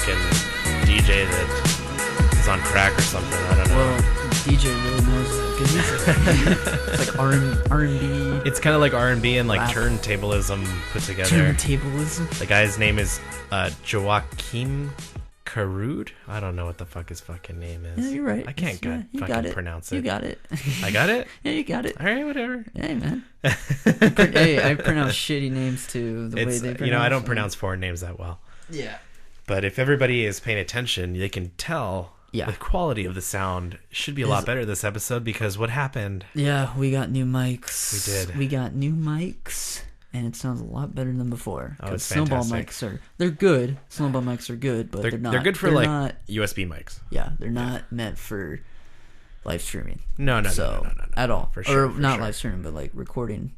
fucking DJ that is on crack or something. I don't know. Well, DJ really knows good music. It's like R&B. It's kind of like R&B and like Rap. turntablism put together. Turntablism. The guy's name is Joachim Karud. I don't know what the fuck his fucking name is. Yeah, you're right. I can't fucking pronounce it. You got it. I got it? Yeah, you got it. All right, whatever. Hey, man. Hey, I pronounce shitty names too. The way they pronounce. I don't pronounce foreign names that well. Yeah. But if everybody is paying attention, they can tell the quality of the sound should be a lot better this episode because what happened? Yeah, we got new mics. We did. We got new mics, and it sounds a lot better than before. Oh, it's Snowball fantastic. they're good. Snowball mics are good, but they're not. They're good for USB mics. Yeah, they're not meant for live streaming. No, at all. For sure, or not live streaming, but like recording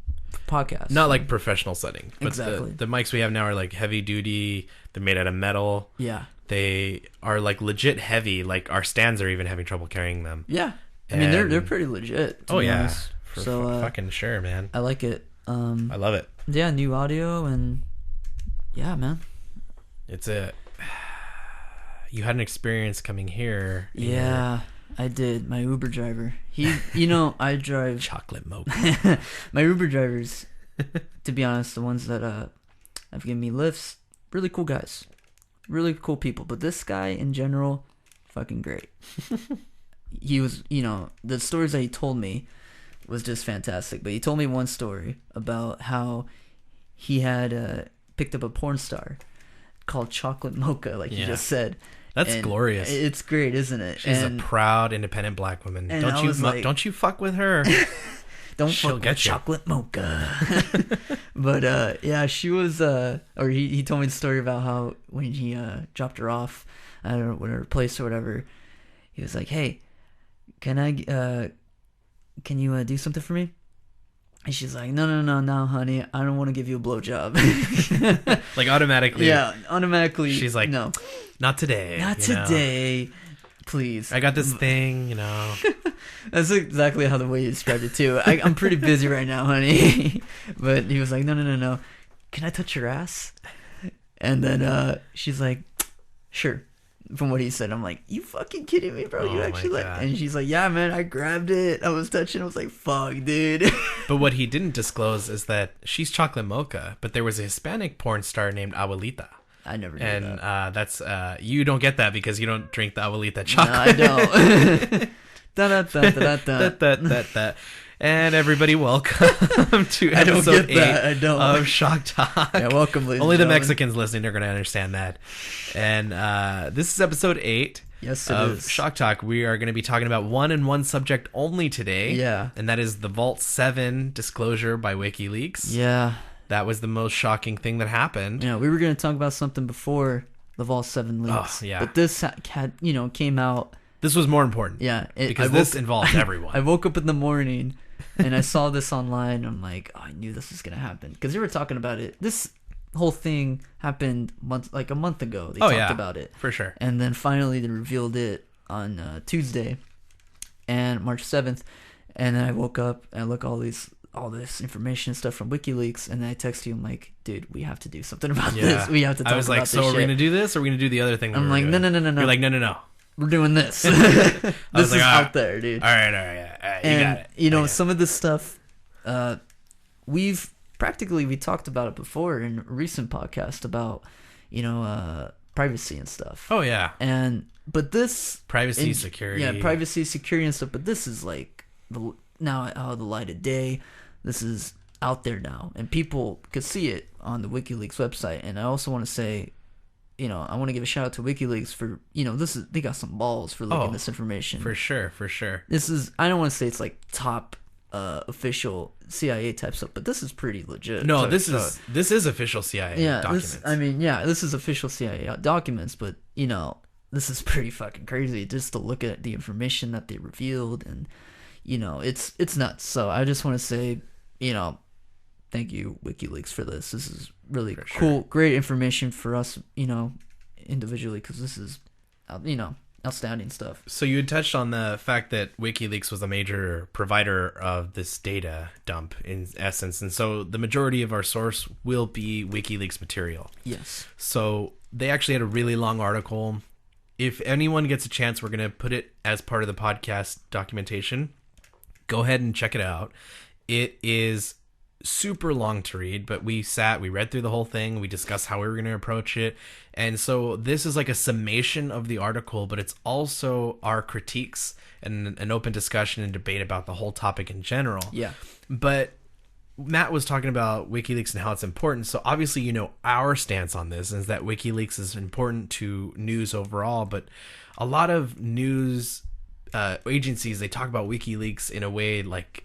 podcasts. Not like professional setting. But exactly. The mics we have now are like heavy duty. They're made out of metal. Yeah. They are like legit heavy. Like our stands are even having trouble carrying them. Yeah. I mean, they're pretty legit. To be honest. Fucking sure, man. I like it. I love it. Yeah, new audio and yeah, man. You had an experience coming here. Yeah, I did. My Uber driver. I drive chocolate mocha. My Uber drivers, to be honest, the ones that have given me lifts, really cool guys. Really cool people. But this guy in general, fucking great. He was, the stories that he told me was just fantastic. But he told me one story about how he had picked up a porn star called Chocolate Mocha, like you just said. That's glorious. It's great, isn't it? She's a proud, independent black woman. Don't you fuck with her. Don't She'll fuck with Chocolate Mocha. But she was or he told me the story about how when he dropped her off at her place or whatever, he was like, "Hey, can you do something for me?" And she's like, no, honey, I don't want to give you a blowjob. Like automatically. Yeah, automatically. She's like, no, not today. Not today. Please. I got this thing, That's exactly how the way you described it too. I'm pretty busy right now, honey. But he was like, no. Can I touch your ass? And then she's like, sure. From what he said, I'm like, you fucking kidding me, bro? You actually like? And she's like, yeah, man, I grabbed it. I was touching. I was like, fuck, dude. But what he didn't disclose is that she's Chocolate Mocha, but there was a Hispanic porn star named Abuelita. I never knew that. And that's you don't get that because you don't drink the Abuelita chocolate. No, I don't. And everybody, welcome to episode 8 of Shock Talk. Yeah, welcome, ladies. Only the Mexicans listening are going to understand that. And this is episode 8 of Shock Talk. We are going to be talking about one subject only today. Yeah. And that is the Vault 7 disclosure by Wikileaks. Yeah. That was the most shocking thing that happened. Yeah, we were going to talk about something before the Vault 7 leaks. Oh, yeah. But this had, came out. This was more important. Yeah. Because this involves everyone. I woke up in the morning and I saw this online. I'm like, I knew this was going to happen. Because they were talking about it. This whole thing happened a month ago. They talked about it. For sure. And then finally they revealed it on Tuesday and March 7th. And then I woke up and I look all this information and stuff from WikiLeaks, and then I text you. I'm like, dude, we have to do something about this. We have to talk about this. I was like, so are we gonna do this, or are we gonna do the other thing? I'm like, no. You're like, no. We're doing this. This is out there, dude. All right. You got it. Some of this stuff, we talked about it before in a recent podcast about, privacy and stuff. Oh yeah. But this privacy, security. Yeah, privacy, security, and stuff. But this is like now out of the light of day. This is out there now, and people could see it on the WikiLeaks website. And I also want to say, I want to give a shout out to WikiLeaks for, they got some balls for leaking this information. For sure. This is, I don't want to say it's like top official CIA type stuff, but this is pretty legit. No, this is official CIA documents. This is official CIA documents, but this is pretty fucking crazy just to look at the information that they revealed, and it's nuts. So I just want to say, thank you, WikiLeaks, for this. This is really cool, great information for us, individually, because this is, outstanding stuff. So you had touched on the fact that WikiLeaks was a major provider of this data dump in essence. And so the majority of our source will be WikiLeaks material. Yes. So they actually had a really long article. If anyone gets a chance, we're going to put it as part of the podcast documentation. Go ahead and check it out. It is super long to read, but we read through the whole thing. We discussed how we were going to approach it. And so this is like a summation of the article, but it's also our critiques and an open discussion and debate about the whole topic in general. Yeah. But Matt was talking about WikiLeaks and how it's important. So obviously, you know, our stance on this is that WikiLeaks is important to news overall, but a lot of news agencies, they talk about WikiLeaks in a way like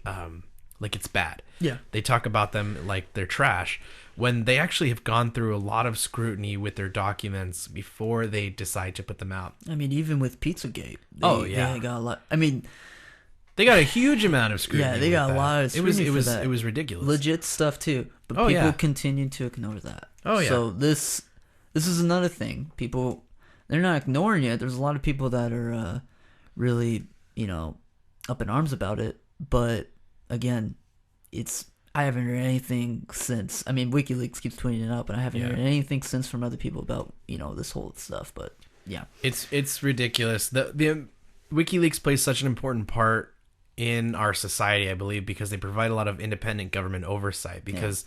it's bad. Yeah. They talk about them like they're trash when they actually have gone through a lot of scrutiny with their documents before they decide to put them out. I mean, even with Pizzagate. They got a lot. I mean, they got a huge amount of scrutiny. Yeah, they got a lot of scrutiny. It was ridiculous. Legit stuff too. But people continue to ignore that. Oh yeah. So this is another thing. People, they're not ignoring it. There's a lot of people that are really, you know, up in arms about it. But again, I haven't heard anything since. I mean, WikiLeaks keeps tweeting it out, but I haven't heard anything since from other people about, you know, this whole stuff. But yeah, it's ridiculous. The WikiLeaks plays such an important part in our society, I believe, because they provide a lot of independent government oversight. Because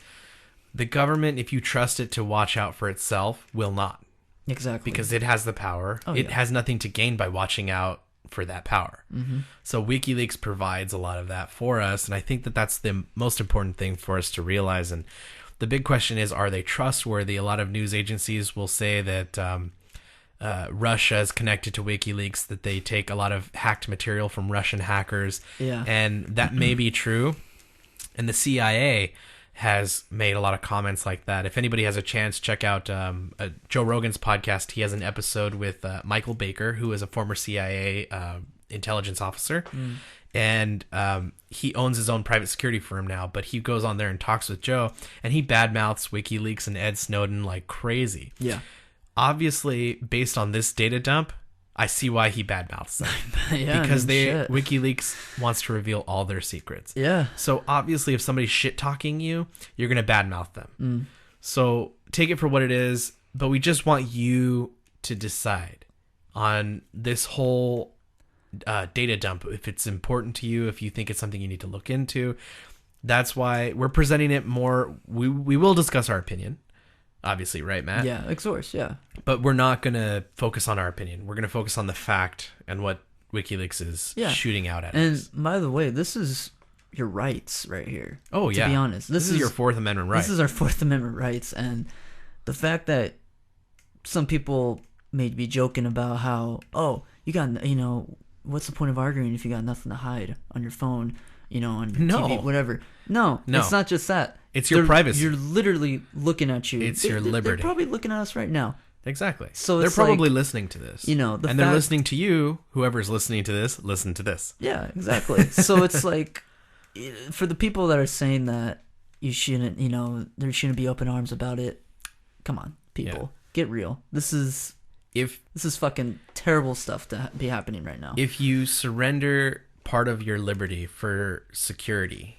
the government, if you trust it to watch out for itself, will not. Exactly. Because it has the power. It has nothing to gain by watching out for that power. Mm-hmm. So WikiLeaks provides a lot of that for us, and I think that that's the most important thing for us to realize. And the big question is, are they trustworthy? A lot of news agencies will say that Russia is connected to WikiLeaks, that they take a lot of hacked material from Russian hackers, and that may be true. And the CIA has made a lot of comments like that. If anybody has a chance, check out Joe Rogan's podcast. He has an episode with Michael Baker, who is a former CIA intelligence officer. And he owns his own private security firm now, but he goes on there and talks with Joe, and he badmouths WikiLeaks and Ed Snowden like crazy. Yeah. Obviously, based on this data dump, I see why he badmouths them. Because WikiLeaks wants to reveal all their secrets. Yeah. So obviously, if somebody's shit talking you, you're gonna badmouth them. So take it for what it is. But we just want you to decide on this whole data dump, if it's important to you, if you think it's something you need to look into. That's why we're presenting it more. We will discuss our opinion. Obviously, right, Matt? Yeah, of course, yeah. But we're not going to focus on our opinion. We're going to focus on the fact and what WikiLeaks is shooting out at us. And by the way, this is your rights right here. Oh, yeah. To be honest. This is your Fourth Amendment right. This is our Fourth Amendment rights. And the fact that some people may be joking about how, you got, you know, what's the point of arguing if you got nothing to hide on your phone, you know, on your TV, whatever. No, it's not just that. It's your privacy. You're literally looking at you. It's your liberty. They're probably looking at us right now. Exactly. So they're probably listening to this. You know, they're listening to you. Whoever's listening to this, listen to this. Yeah, exactly. So it's like, for the people that are saying that you shouldn't, you know, there shouldn't be open arms about it. Come on, people, get real. This is fucking terrible stuff to be happening right now. If you surrender part of your liberty for security,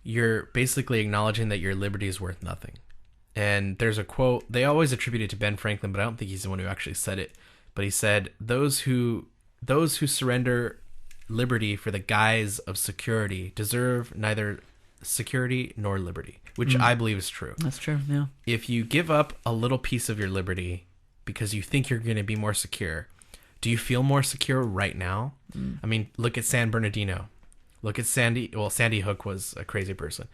you're basically acknowledging that your liberty is worth nothing. And there's a quote, they always attribute it to Ben Franklin, but I don't think he's the one who actually said it. But he said, those who surrender liberty for the guise of security deserve neither security nor liberty, which I believe is true. That's true, yeah. If you give up a little piece of your liberty because you think you're going to be more secure, do you feel more secure right now? I mean, look at San Bernardino. Look at Sandy. Well, Sandy Hook was a crazy person.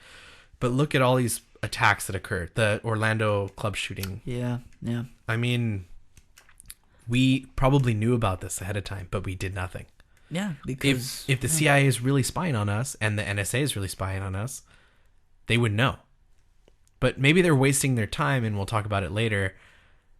But look at all these attacks that occurred. The Orlando club shooting. Yeah. I mean, we probably knew about this ahead of time, but we did nothing. Yeah, because... If the CIA is really spying on us and the NSA is really spying on us, they would know. But maybe they're wasting their time, and we'll talk about it later,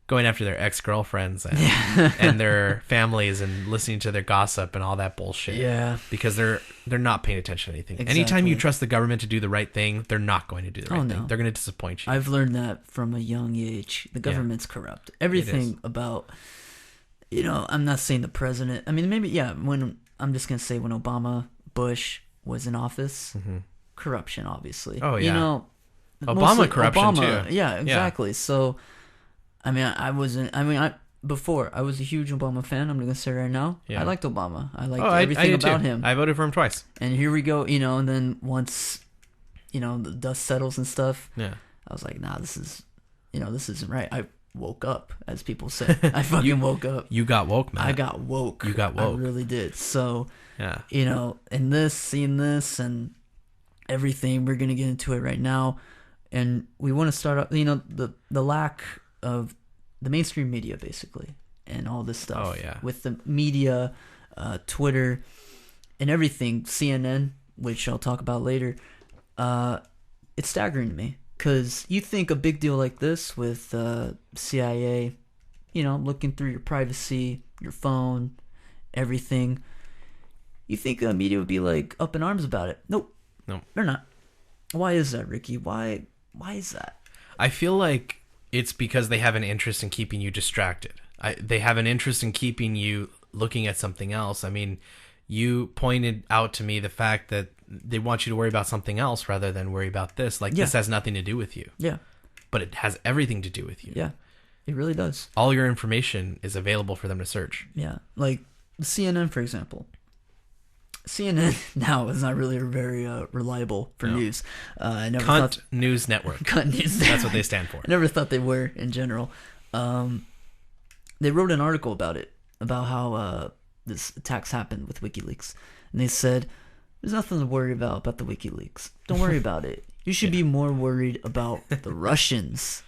going after their ex-girlfriends and their families and listening to their gossip and all that bullshit. Yeah. Because they're not paying attention to anything. Exactly. Anytime you trust the government to do the right thing, they're not going to do the right thing. They're going to disappoint you. I've learned that from a young age. The government's corrupt. Everything about I'm not saying the president. I mean, maybe, yeah, I'm just going to say when Obama, Bush was in office, corruption, obviously. Oh, yeah. Mostly corruption, too. Yeah, exactly. Yeah. So, I mean, before, I was a huge Obama fan. I'm going to say right now, I liked Obama. I liked everything about him. I voted for him twice. And here we go, and then once, the dust settles and stuff, I was like, nah, this isn't right. I woke up, as people say. I fucking woke up. You got woke, man. I got woke. You got woke. I really did. So, yeah. And seeing this and everything, we're going to get into it right now. And we want to start up, the lack of the mainstream media, basically, and all this stuff. Oh, yeah. With the media, Twitter, and everything, CNN, which I'll talk about later, it's staggering to me. Because you think a big deal like this with CIA, looking through your privacy, your phone, everything, you think the media would be like up in arms about it. Nope. No. They're not. Why is that, Ricky? Why is that? I feel like it's because they have an interest in keeping you distracted. They have an interest in keeping you looking at something else. I mean, you pointed out to me the fact that they want you to worry about something else rather than worry about this. Like, this has nothing to do with you. Yeah. But it has everything to do with you. Yeah. It really does. All your information is available for them to search. Yeah. Like CNN, for example. CNN now is not really very reliable for news. News Network. Cunt News Network. That's what they stand for. I never thought they were in general. They wrote an article about it, about how this attacks happened with WikiLeaks. And they said, there's nothing to worry about the WikiLeaks. Don't worry about it. You should be more worried about the Russians.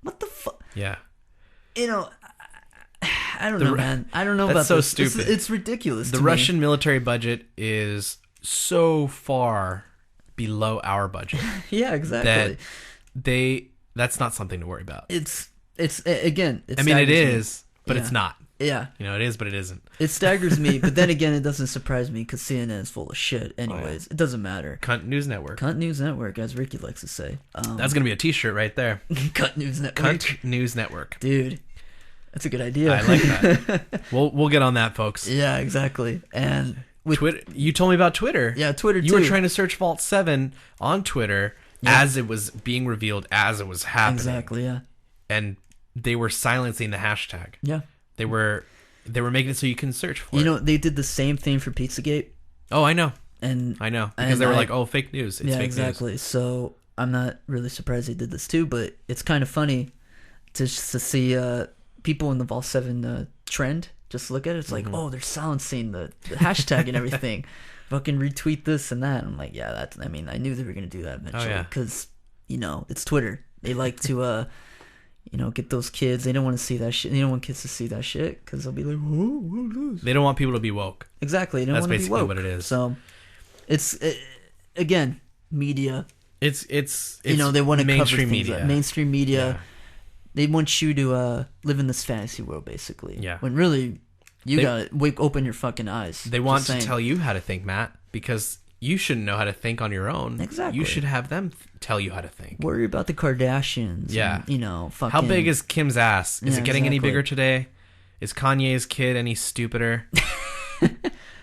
What the fuck? Yeah. I don't know, man. I don't know about so this. Stupid. It's ridiculous. The Russian military budget is so far below our budget. Yeah, exactly. That's not something to worry about. It's again. I mean, it is, but it's not. Yeah. It is, but it isn't. It staggers me, but then again, it doesn't surprise me because CNN is full of shit. Anyways, It doesn't matter. Cunt News Network. Cunt News Network, as Ricky likes to say. That's gonna be a T-shirt right there. Cunt News Network. Cunt News Network. Dude, that's a good idea. I like that. We'll get on that, folks. Yeah, exactly. And with Twitter, you told me about Twitter. Yeah, Twitter. You were trying to search Vault 7 on Twitter as it was being revealed, as it was happening. Exactly. Yeah. And they were silencing the hashtag. Yeah. They were making it so you can search for it. They did the same thing for Pizzagate. Oh, I know. And I know. Because they were like, oh, fake news. It's fake exactly. news. So I'm not really surprised they did this too, but it's kind of funny to see people in the Vault 7 trend. Just look at it. It's like, oh, they're silencing the hashtag and everything. Fucking retweet this and that. I'm like, yeah, I knew they were going to do that eventually. Because, it's Twitter. They like to... get those kids. They don't want to see that shit. They don't want kids to see that shit because they'll be like, they don't want people to be woke. Exactly. They don't want to be woke. That's basically what it is. So, again, media. It's they want to mainstream cover things media. Mainstream media. Yeah. They want you to live in this fantasy world, basically. Yeah. When really, you gotta open your fucking eyes. They want to tell you how to think, Matt, because you shouldn't know how to think on your own. Exactly. You should have them tell you how to think. Worry about the Kardashians. Yeah. And, fucking... How big is Kim's ass? Is it getting any bigger today? Is Kanye's kid any stupider?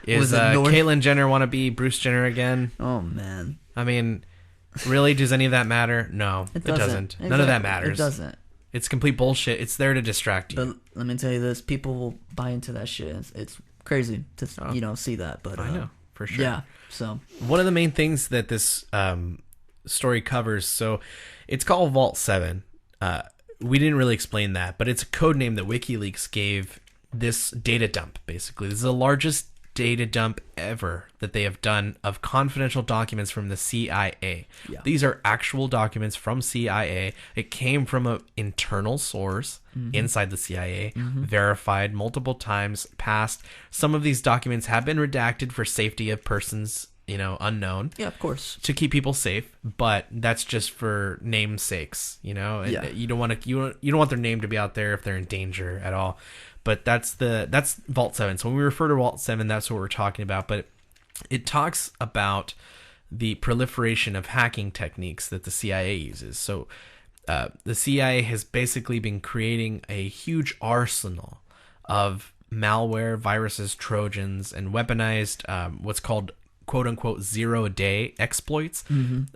Is Caitlyn Jenner want to be Bruce Jenner again? Oh, man. I mean, really, does any of that matter? No, it doesn't. Exactly. None of that matters. It doesn't. It's complete bullshit. It's there to distract you. But let me tell you this. People will buy into that shit. It's crazy to, see that. But I know. For sure. Yeah. So one of the main things that this story covers, so it's called Vault 7. We didn't really explain that, but it's a code name that WikiLeaks gave this data dump, basically. This is the largest data dump ever that they have done of confidential documents from the CIA. Yeah. These are actual documents from CIA. It came from an internal source inside the CIA, verified multiple times, passed. Some of these documents have been redacted for safety of persons, unknown. Yeah, of course. To keep people safe, but that's just for namesakes, Yeah. You don't want their name to be out there if they're in danger at all. But that's Vault 7. So when we refer to Vault 7, that's what we're talking about. But it talks about the proliferation of hacking techniques that the CIA uses. So the CIA has basically been creating a huge arsenal of malware, viruses, trojans, and weaponized what's called quote-unquote zero-day exploits, and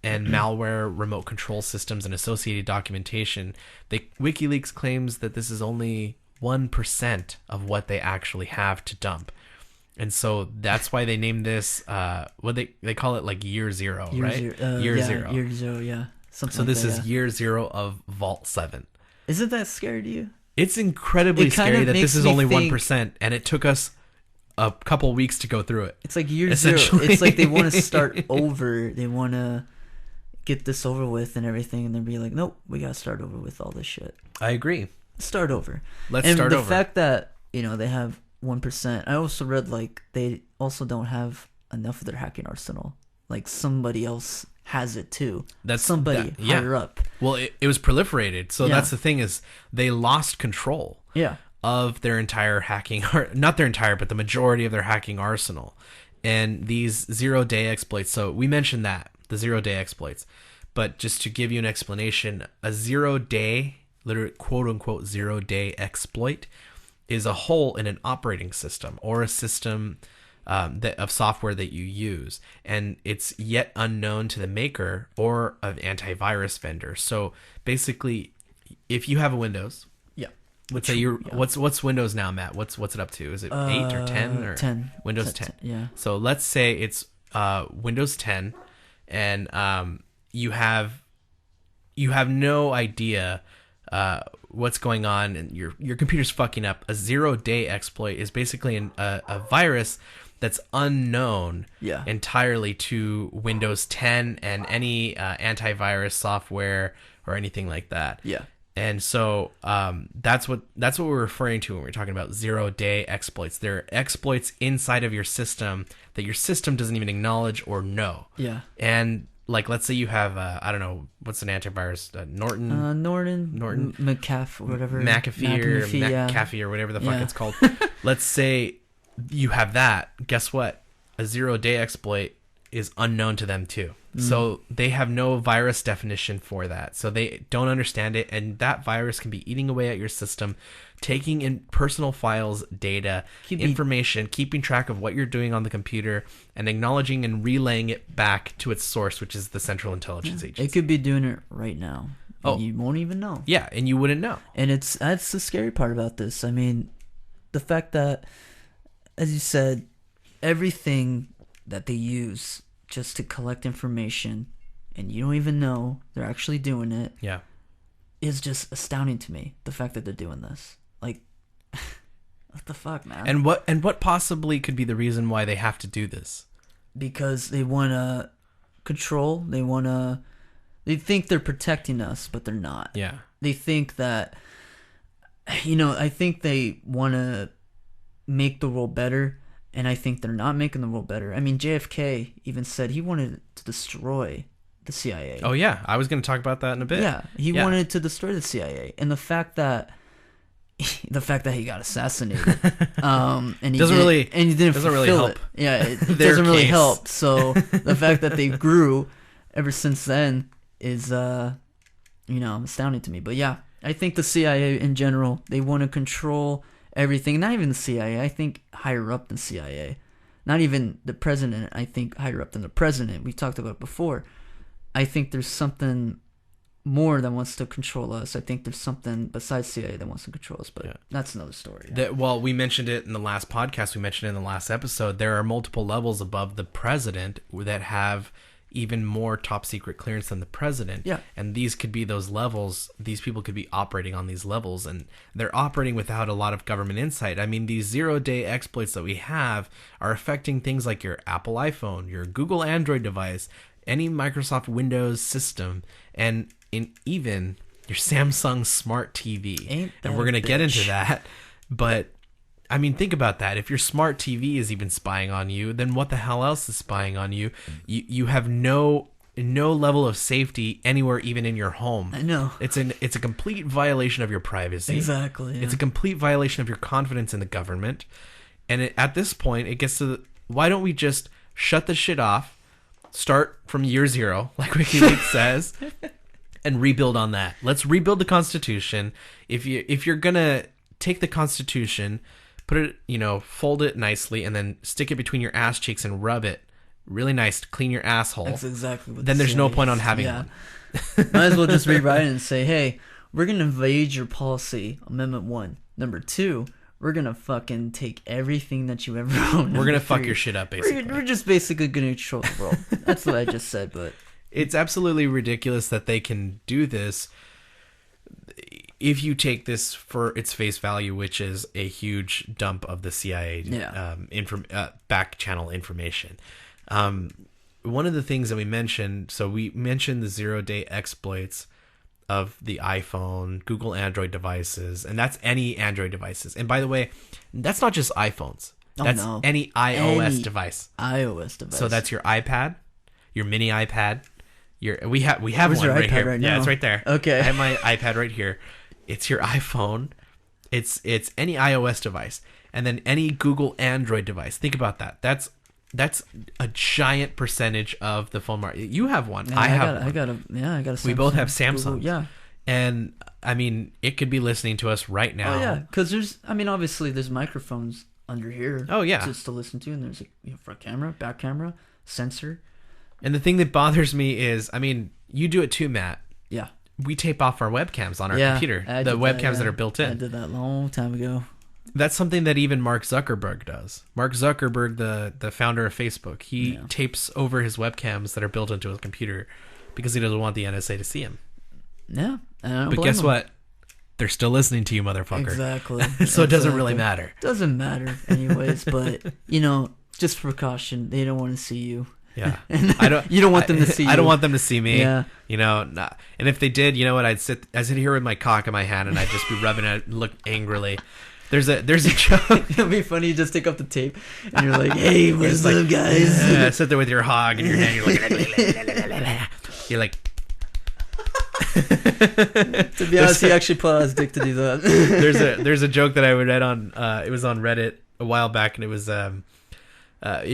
malware, remote control systems, and associated documentation. WikiLeaks claims that this is only 1% of what they actually have to dump. And so that's why they named this, what they call it, like year zero, right? Year zero. Year zero, yeah. Something so like this that, is year zero of Vault 7. Isn't that scary to you? It's incredibly scary that this is only 1%, and it took us a couple weeks to go through it. It's like year zero. It's like they want to start over. They want to get this over with and everything, and then be like, nope, we got to start over with all this shit. I agree. Start over. Let's start over. And the fact that, they have 1%, I also read, like, they also don't have enough of their hacking arsenal. Like, somebody else has it too. That's somebody higher up. Well, it was proliferated. So that's the thing, is they lost control of their entire hacking, not their entire, but the majority of their hacking arsenal. And these zero-day exploits, so we mentioned that, the zero-day exploits. But just to give you an explanation, a zero-day, literally quote-unquote zero-day exploit is a hole in an operating system or a system of software that you use, and it's yet unknown to the maker or an antivirus vendor. So basically, if you have a Windows, let's say what's Windows now, Matt? What's it up to? Is it 8 or 10 or 10? Windows 10. Yeah. So let's say it's Windows 10, and you have no idea what's going on, and your computer's fucking up. A zero-day exploit is basically a virus that's unknown entirely to Windows 10 and any antivirus software or anything like that. Yeah. And so that's what we're referring to when we're talking about zero-day exploits. They're exploits inside of your system that your system doesn't even acknowledge or know. Yeah. And like, let's say you have, I don't know, what's an antivirus? Norton, McAfee, or whatever. McAfee or whatever the fuck it's called. Let's say you have that. Guess what? A zero-day exploit is unknown to them too. So they have no virus definition for that. So they don't understand it, and that virus can be eating away at your system, taking in personal files, data, information, keeping track of what you're doing on the computer, and acknowledging and relaying it back to its source, which is the Central Intelligence Agency. It could be doing it right now. Oh, you won't even know. Yeah, and you wouldn't know. And that's the scary part about this. I mean, the fact that, as you said, everything that they use just to collect information, and you don't even know they're actually doing it, is just astounding to me. The fact that they're doing this, like, what the fuck, man? And what possibly could be the reason why they have to do this? Because they want to control. They think they're protecting us, but they're not. Yeah. They think that, I think they want to make the world better. And I think they're not making the world better. I mean, JFK even said he wanted to destroy the CIA. Oh, yeah. I was going to talk about that in a bit. Yeah. He wanted to destroy the CIA. And the fact that he got assassinated, and he didn't really help. it. Yeah, it doesn't really help. So the fact that they grew ever since then is, astounding to me. But yeah, I think the CIA in general, they want to control everything. Not even the CIA. I think higher up than CIA. Not even the president. I think higher up than the president. We talked about it before. I think there's something more that wants to control us. I think there's something besides CIA that wants to control us, but that's another story. Well, we mentioned it in the last podcast. We mentioned it in the last episode. There are multiple levels above the president that have even more top secret clearance than the president. Yeah. And these could be those levels. These people could be operating on these levels, and they're operating without a lot of government insight. I mean, these zero-day exploits that we have are affecting things like your Apple iPhone, your Google Android device, any Microsoft Windows system, and even your Samsung Smart TV. And we're going to get into that. But I mean, think about that. If your smart TV is even spying on you, then what the hell else is spying on you? You have no level of safety anywhere, even in your home. I know. It's a complete violation of your privacy. Exactly. Yeah. It's a complete violation of your confidence in the government. And at this point, it gets to why don't we just shut the shit off, start from year zero, like WikiLeaks says, and rebuild on that. Let's rebuild the Constitution. If you're gonna take the Constitution, put it, fold it nicely, and then stick it between your ass cheeks and rub it really nice to clean your asshole. That's exactly what. Then there's no point on having one. Might as well just rewrite it and say, hey, we're gonna invade your policy, Amendment 1. Number 2, we're gonna fucking take everything that you ever owned. We're gonna fuck your shit up, basically. We're just basically gonna control the world. That's what I just said, but it's absolutely ridiculous that they can do this. If you take this for its face value, which is a huge dump of the CIA back channel information. One of the things that we mentioned, so we mentioned the 0-day exploits of the iPhone, Google Android devices, and that's any Android devices. And by the way, that's not just iPhones. That's any iOS device. iOS device. So that's your iPad, your mini iPad. We have one right here. Right now? Yeah, it's right there. Okay. I have my iPad right here. It's your iPhone. It's any iOS device, and then any Google Android device. Think about that. That's a giant percentage of the phone market. You have one. Yeah, I have one. I got a Samsung. We both have Samsung. Google, yeah. And I mean, it could be listening to us right now. Oh yeah, because obviously there's microphones under here. Oh yeah, just to listen to, and there's front camera, back camera, sensor. And the thing that bothers me is, you do it too, Matt. Yeah. We tape off our webcams on our computer. The webcams that are built in. I did that a long time ago. That's something that even Mark Zuckerberg does. Mark Zuckerberg, the founder of Facebook, he tapes over his webcams that are built into his computer because he doesn't want the NSA to see him. Yeah. But guess what? They're still listening to you, motherfucker. Exactly. So it doesn't really matter. Doesn't matter anyways, but, just precaution. They don't want to see you. Yeah. You don't want them to see you. I don't want them to see me. Yeah. And if they did, you know what? I'd sit here with my cock in my hand and I'd just be rubbing it and look angrily. There's a joke. It'll be funny. You just take up the tape and you're like, "Hey, what's up, guys?" Yeah, sit there with your hog in your hand. You're like. To be honest, he actually put out his dick to do that. There's a joke that I read on. It was on Reddit a while back, and it was. You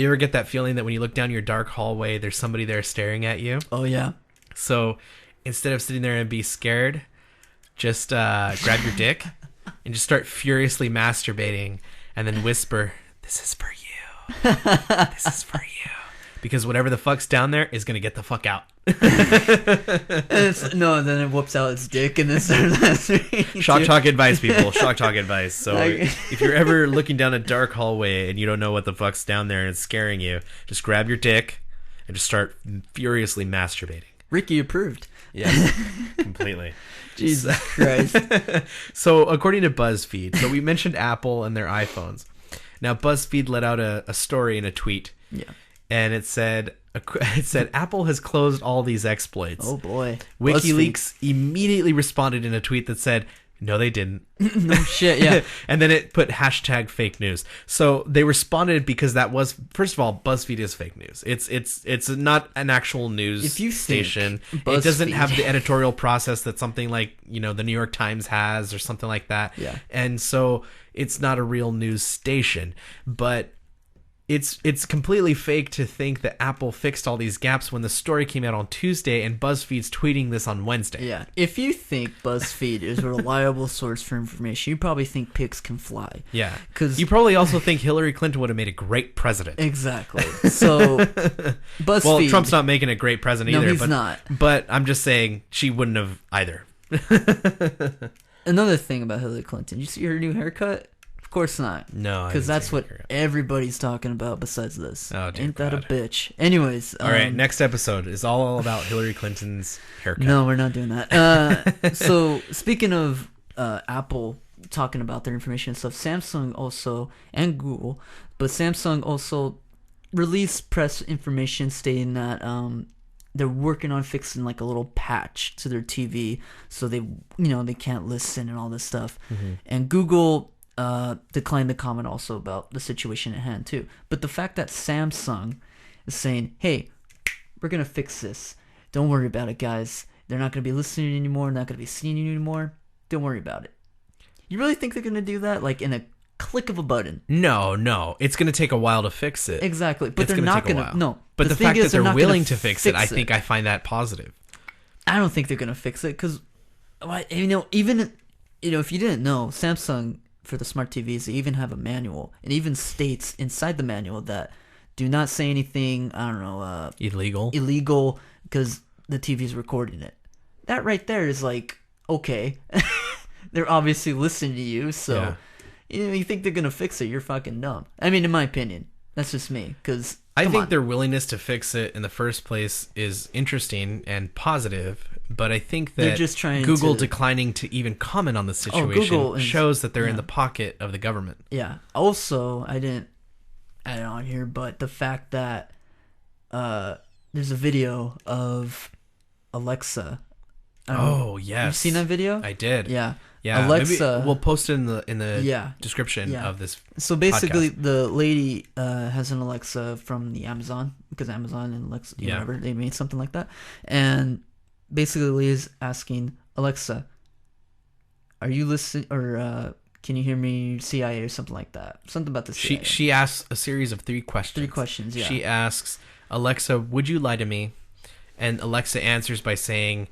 ever get that feeling that when you look down your dark hallway, there's somebody there staring at you? Oh yeah. So instead of sitting there and be scared, just grab your dick. And just start furiously masturbating and then whisper, "This is for you. This is for you." Because whatever the fuck's down there is going to get the fuck out. And then it whoops out its dick and then starts masturbating. Shock talk advice, people. Shock talk advice. So if you're ever looking down a dark hallway and you don't know what the fuck's down there and it's scaring you, just grab your dick and just start furiously masturbating. Ricky approved. Yes, completely. Jesus Christ. So according to BuzzFeed, so we mentioned Apple and their iPhones. Now BuzzFeed let out a story in a tweet. Yeah. And it said Apple has closed all these exploits. Oh boy. WikiLeaks immediately responded in a tweet that said, "No, they didn't." No shit, yeah. And then it put #fake news. So they responded because that was, first of all, BuzzFeed is fake news. It's not an actual news station. It doesn't have the editorial process that something like, the New York Times has or something like that. Yeah. And so it's not a real news station. But it's completely fake to think that Apple fixed all these gaps when the story came out on Tuesday and BuzzFeed's tweeting this on Wednesday. Yeah. If you think BuzzFeed is a reliable source for information, you probably think pigs can fly. Yeah. Because you probably also think Hillary Clinton would have made a great president. Exactly. So BuzzFeed. Well, Trump's not making a great president either. No, he's not. But I'm just saying she wouldn't have either. Another thing about Hillary Clinton, you see her new haircut? Of course not. No, because that's what everybody's talking about besides this. Oh, dear Ain't that God. a bitch? Anyways. All right, next episode is all about Hillary Clinton's haircut. No, we're not doing that. So, speaking of Apple talking about their information and stuff, Samsung also, and Google, but Samsung also released press information stating that they're working on fixing like a little patch to their TV so they can't listen and all this stuff. Mm-hmm. And Google declined to comment also about the situation at hand too. But the fact that Samsung is saying, "Hey, we're gonna fix this. Don't worry about it, guys. They're not gonna be listening anymore. Not gonna be seeing you anymore. Don't worry about it." You really think they're gonna do that, like in a click of a button? No. It's gonna take a while to fix it. Exactly, but they're not gonna. No, but the fact that they're willing to fix it, I think I find that positive. I don't think they're gonna fix it because, even if you didn't know, Samsung for the smart TVs, they even have a manual. It even states inside the manual that do not say anything, I don't know, illegal because the TV is recording it. That right there is like, okay, they're obviously listening to you, so you think they're gonna fix it? You're fucking dumb. I mean, in my opinion, that's just me. Because I think their willingness to fix it in the first place is interesting and positive, but I think that just Google declining to even comment on the situation shows that they're in the pocket of the government. Yeah. Also, I didn't add it on here, but the fact that there's a video of Alexa. Oh, yes. You've seen that video? I did. Yeah. Yeah, Alexa. Maybe we'll post it in the description of this. So basically, podcast. The lady has an Alexa from the Amazon, because Amazon and Alexa, whatever, they made something like that. And basically, the lady is asking Alexa, "Are you listening?" Or "Can you hear me, CIA?" or something like that. Something about the CIA. She asks a series of 3 questions. 3 questions. Yeah. She asks Alexa, "Would you lie to me?" And Alexa answers by saying.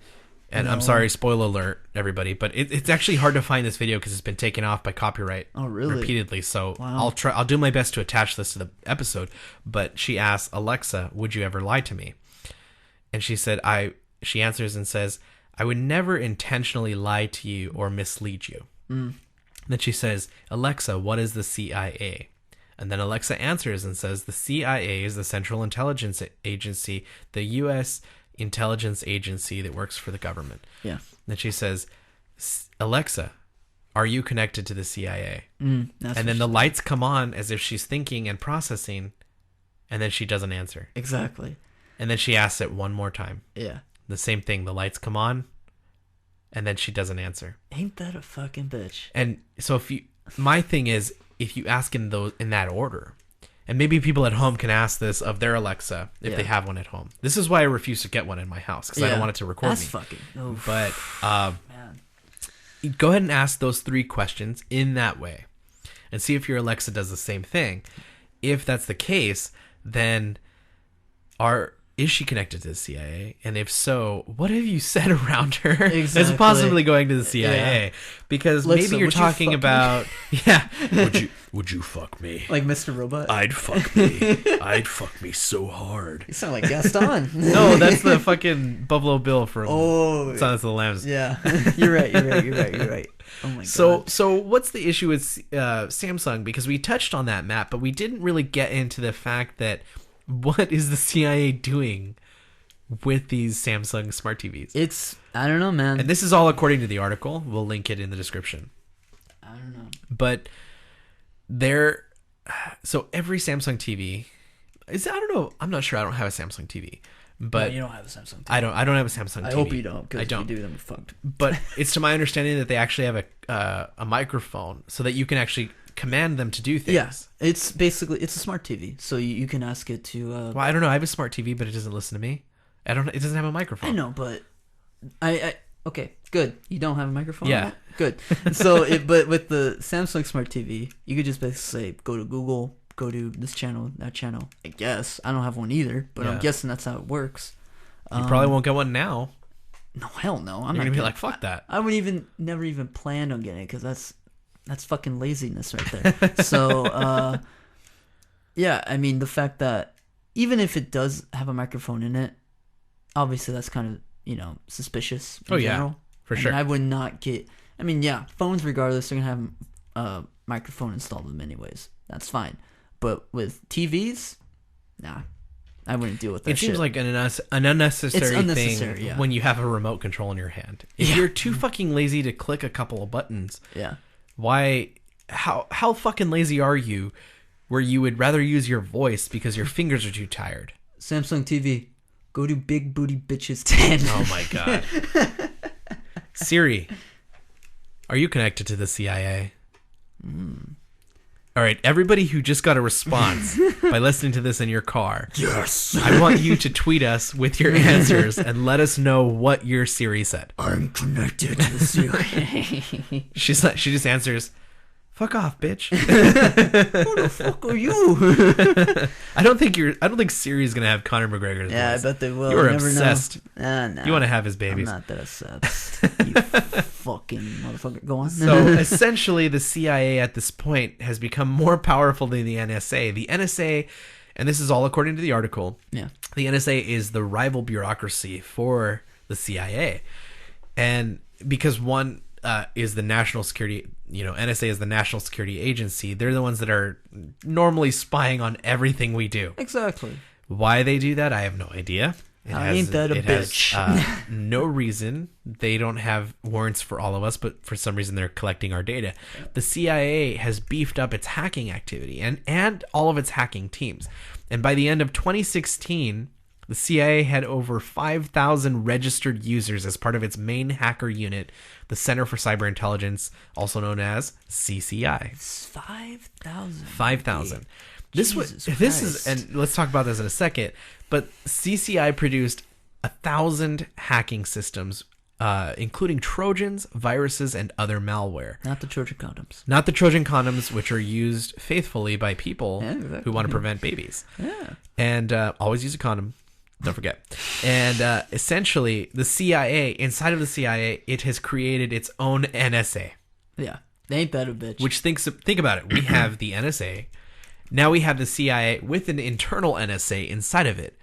And no. I'm sorry, spoiler alert, everybody, but it's actually hard to find this video because it's been taken off by copyright repeatedly. So I'll do my best to attach this to the episode. But she asks Alexa, "Would you ever lie to me?" And she said, she answers and says, "I would never intentionally lie to you or mislead you." Then she says, "Alexa, what is the CIA?" And then Alexa answers and says, "The CIA is the Central Intelligence Agency, the U.S. intelligence agency that works for the government." Yeah. Then she says, "Alexa, are you connected to the CIA?" And then the lights come on as if she's thinking and processing, and then she doesn't answer. Exactly. And then she asks it one more time. Yeah. The same thing. The lights come on, and then she doesn't answer. Ain't that a fucking bitch? And so my thing is, if you ask in that order. And maybe people at home can ask this of their Alexa if they have one at home. This is why I refuse to get one in my house, because I don't want it to record me. That's fucking... Oof. But man. Go ahead and ask those 3 questions in that way and see if your Alexa does the same thing. If that's the case, then is she connected to the CIA? And if so, what have you said around her as possibly going to the CIA? Yeah. Because Alexa, maybe you're talking about... Yeah. Would you fuck me? Like Mr. Robot? I'd fuck me. I'd fuck me so hard. You sound like Gaston. No, that's the fucking Buffalo Bill from Silence of the Lambs. Yeah. You're right. Oh my God. So what's the issue with Samsung? Because we touched on that, Matt, but we didn't really get into the fact that what is the CIA doing with these Samsung smart TVs? I don't know, man. And this is all according to the article. We'll link it in the description. I don't know. But so every Samsung TV I don't know. I'm not sure. I don't have a Samsung TV. But no, you don't have a Samsung TV. I don't have a Samsung TV. I hope you don't, because if you do, then we're fucked. But it's to my understanding that they actually have a microphone so that you can actually command them to do things. Yeah, it's a smart TV, so you can ask it to. Well, I don't know. I have a smart TV, but it doesn't listen to me. It doesn't have a microphone. I know, but okay, good. You don't have a microphone. Yeah, good. So, but with the Samsung Smart TV, you could just basically say, go to Google, go to this channel, that channel. I guess I don't have one either, but I'm guessing that's how it works. You probably won't get one now. No, hell no. I'm You're not gonna be like, fuck that. I would never even plan on getting it, because that's fucking laziness right there. So, yeah, I mean, the fact that even if it does have a microphone in it, obviously that's kind of, suspicious in general. For sure. I would not get... I mean, yeah, phones, regardless, they're going to have a microphone installed in many ways. That's fine. But with TVs, nah, I wouldn't deal with that shit. It seems like an unnecessary thing when you have a remote control in your hand. If you're too fucking lazy to click a couple of buttons, why... How fucking lazy are you where you would rather use your voice because your fingers are too tired? Samsung TV, go to Big Booty Bitches 10. Oh my god. Siri, are you connected to the CIA? All right, everybody who just got a response by listening to this in your car. Yes. I want you to tweet us with your answers and let us know what your Siri said. I'm connected to the CIA. She just answers, Fuck off, bitch. Who the fuck are you? I don't think Siri's gonna have Conor McGregor's voice. I bet they will. You're obsessed. No. You want to have his babies. I'm not that obsessed. You fucking motherfucker. Go on. So essentially, the CIA at this point has become more powerful than the NSA. The NSA, and this is all according to the article. Yeah. The NSA is the rival bureaucracy for the CIA, and because one is the national security, NSA is the national security agency. They're the ones that are normally spying on everything we do. Exactly. Why they do that, I have no idea. Ain't that a bitch? No reason. They don't have warrants for all of us, but for some reason they're collecting our data. The CIA has beefed up its hacking activity and all of its hacking teams. And by the end of 2016, the CIA had over 5,000 registered users as part of its main hacker unit, the Center for Cyber Intelligence, also known as CCI. 5,000. 5,000. This is, and let's talk about this in a second. But CCI produced 1,000 hacking systems, including Trojans, viruses, and other malware. Not the Trojan condoms. Not the Trojan condoms, which are used faithfully by people who want to prevent babies. Yeah. And always use a condom. Don't forget. And essentially, the CIA, inside of the CIA, it has created its own NSA. Yeah. Ain't that a bitch? Which think about it. We have the NSA. Now we have the CIA with an internal NSA inside of it.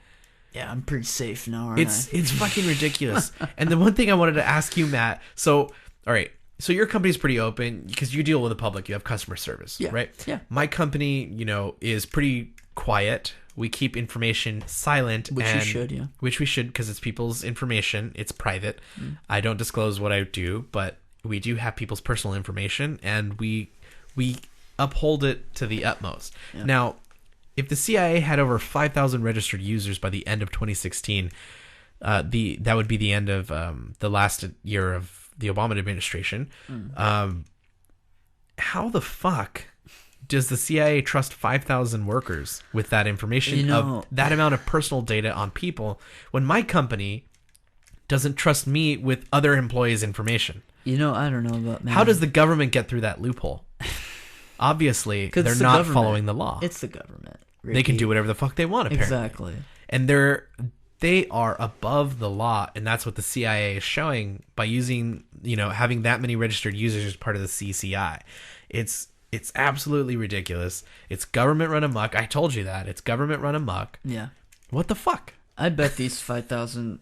Yeah, I'm pretty safe now, aren't I? It's fucking ridiculous. And the one thing I wanted to ask you, Matt, all right. So your company's pretty open because you deal with the public. You have customer service, right? Yeah. My company, is pretty quiet. We keep information silent. Which you should, yeah. Which we should because it's people's information. It's private. I don't disclose what I do, but we do have people's personal information, and we uphold it to the utmost. Yeah. Now, if the CIA had over 5,000 registered users by the end of 2016, that would be the end of the last year of the Obama administration. How the fuck does the CIA trust 5,000 workers with that information of that amount of personal data on people when my company doesn't trust me with other employees' information? I don't know about, man. How does the government get through that loophole? Obviously, they're not following the law. It's the government. Ricky. They can do whatever the fuck they want, apparently. Exactly. And they are above the law, and that's what the CIA is showing by using, having that many registered users as part of the CCI. It's absolutely ridiculous. It's government run amok. I told you that. It's government run amok. Yeah. What the fuck? I bet these 5,000,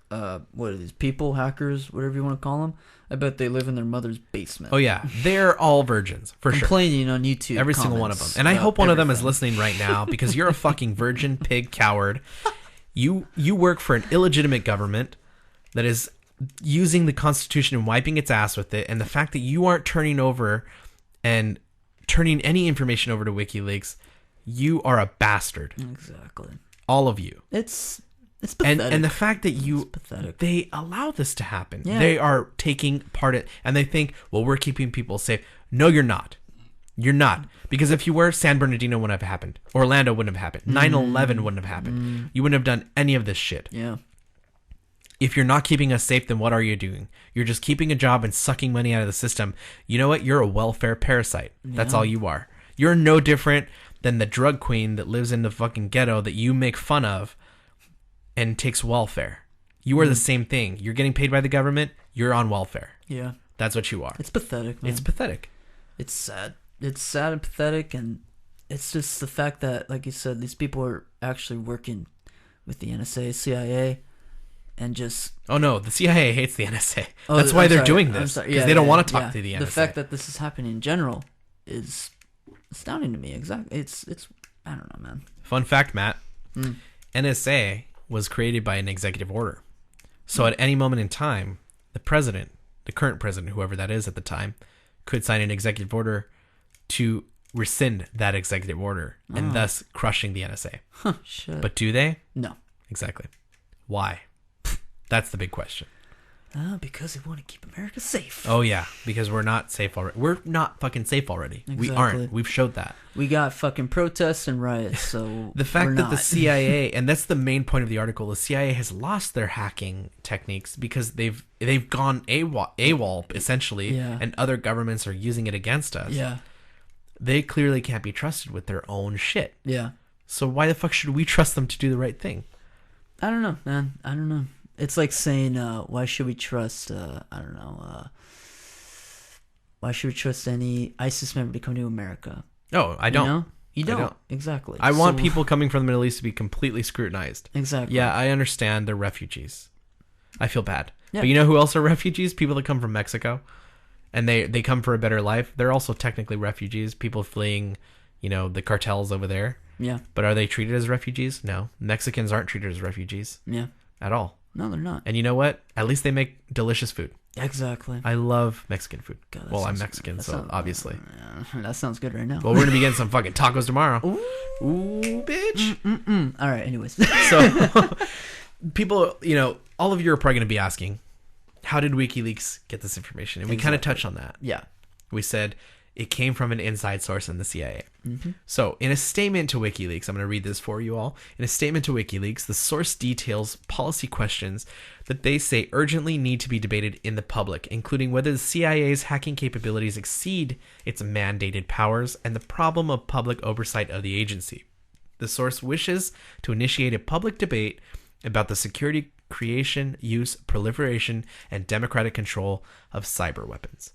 what are these, people, hackers, whatever you want to call them, I bet they live in their mother's basement. Oh, yeah. They're all virgins, for sure. Complaining on YouTube. Every single one of them. And I hope one of them is listening right now because you're a fucking virgin pig coward. You work for an illegitimate government that is using the Constitution and wiping its ass with it. And the fact that you aren't turning any information over to WikiLeaks, you are a bastard. Exactly. All of you. It's pathetic. And the fact that they allow this to happen. Yeah. They are taking part in, and they think, well, we're keeping people safe. No, you're not. You're not. Because if you were, San Bernardino wouldn't have happened. Orlando wouldn't have happened. 9/11 wouldn't have happened. You wouldn't have done any of this shit. Yeah. If you're not keeping us safe, then what are you doing? You're just keeping a job and sucking money out of the system. You know what? You're a welfare parasite. That's all you are. You're no different than the drug queen that lives in the fucking ghetto that you make fun of and takes welfare. You are the same thing. You're getting paid by the government. You're on welfare. Yeah. That's what you are. It's pathetic, man. It's pathetic. It's sad. It's sad and pathetic, and it's just the fact that, like you said, these people are actually working with the NSA, CIA, and just... Oh, no. The CIA hates the NSA. That's why they're doing this. Because they don't want to talk to the NSA. The fact that this is happening in general is astounding to me. Exactly. It's I don't know, man. Fun fact, Matt. NSA was created by an executive order. So at any moment in time, the president, the current president, whoever that is at the time, could sign an executive order to rescind that executive order and thus crushing the NSA. Shit. But do they? No. Exactly. Why? That's the big question. Because they want to keep America safe. Oh, yeah. Because we're not safe already. We're not fucking safe already. Exactly. We aren't. We've showed that. We got fucking protests and riots, so the fact that the CIA, and that's the main point of the article, the CIA has lost their hacking techniques because they've gone AWOL essentially, and other governments are using it against us. Yeah. they clearly can't be trusted with their own shit. Yeah. So why the fuck should we trust them to do the right thing? I don't know, man. I don't know. It's like saying, why should we trust, why should we trust any ISIS member to come to America? Oh, I don't. You know? You don't. Exactly. I want people coming from the Middle East to be completely scrutinized. Exactly. Yeah, I understand they're refugees. I feel bad. Yeah. But you know who else are refugees? People that come from Mexico. And they come for a better life. They're also technically refugees. People fleeing, the cartels over there. Yeah. But are they treated as refugees? No. Mexicans aren't treated as refugees. Yeah. At all. No, they're not. And you know what? At least they make delicious food. Exactly. I love Mexican food. God, well, I'm Mexican, so obviously. That sounds good right now. Well, we're going to be getting some fucking tacos tomorrow. Ooh, bitch. All right, anyways. So, people, all of you are probably going to be asking, how did WikiLeaks get this information? And we kind of touched on that. Yeah. We said it came from an inside source in the CIA. Mm-hmm. So, in a statement to WikiLeaks, I'm going to read this for you all. In a statement to WikiLeaks, the source details policy questions that they say urgently need to be debated in the public, including whether the CIA's hacking capabilities exceed its mandated powers and the problem of public oversight of the agency. The source wishes to initiate a public debate about the security, creation, use, proliferation, and democratic control of cyber weapons.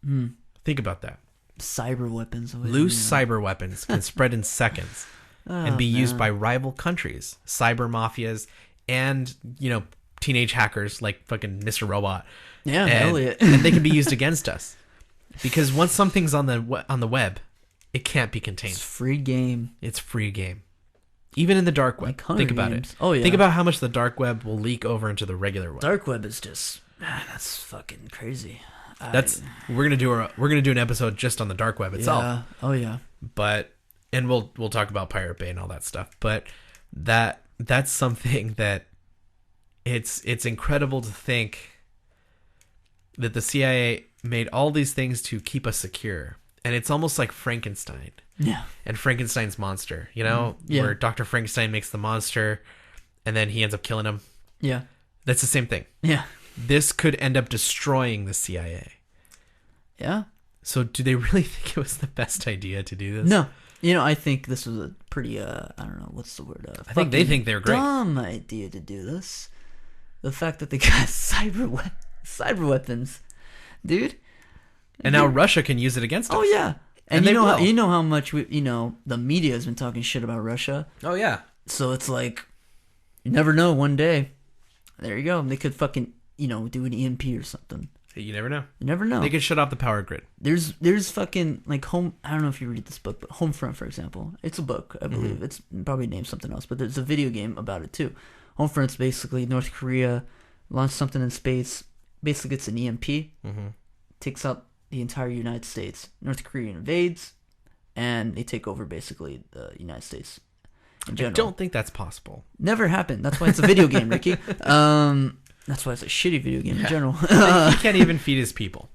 Think about that. Cyber weapons. Loose cyber weapons can spread in seconds and be used by rival countries, cyber mafias, and, teenage hackers like fucking Mr. Robot. Yeah, Elliot. And they can be used against us. Because once something's on the web, it can't be contained. It's free game. It's free game. Even in the dark web. Think about it. Oh, yeah. Think about how much the dark web will leak over into the regular web. Dark web is just, that's fucking crazy. We're gonna do an episode just on the dark web itself. Yeah. Oh yeah. And we'll talk about Pirate Bay and all that stuff. But that's something that it's incredible to think that the CIA made all these things to keep us secure. And it's almost like Frankenstein. Yeah. And Frankenstein's monster, where Dr. Frankenstein makes the monster and then he ends up killing him. Yeah. That's the same thing. Yeah. This could end up destroying the CIA. Yeah. So do they really think it was the best idea to do this? No. I think this was a pretty, I don't know, what's the word? I think they think they're great. Dumb idea to do this. The fact that they got cyber weapons. Dude. And now Russia can use it against us. Oh, yeah. And you know how much the media has been talking shit about Russia. Oh, yeah. So it's like, you never know, one day, there you go. They could fucking, do an EMP or something. You never know. You never know. They could shut off the power grid. There's fucking, like, I don't know if you read this book, but Homefront, for example. It's a book, I believe. It's probably named something else, but there's a video game about it, too. Homefront's basically North Korea launched something in space, basically gets an EMP, takes out the entire United States. North Korea invades, and they take over, basically, the United States in general. I don't think that's possible. Never happened. That's why it's a video game, Ricky. That's why it's a shitty video game in general. He can't even feed his people.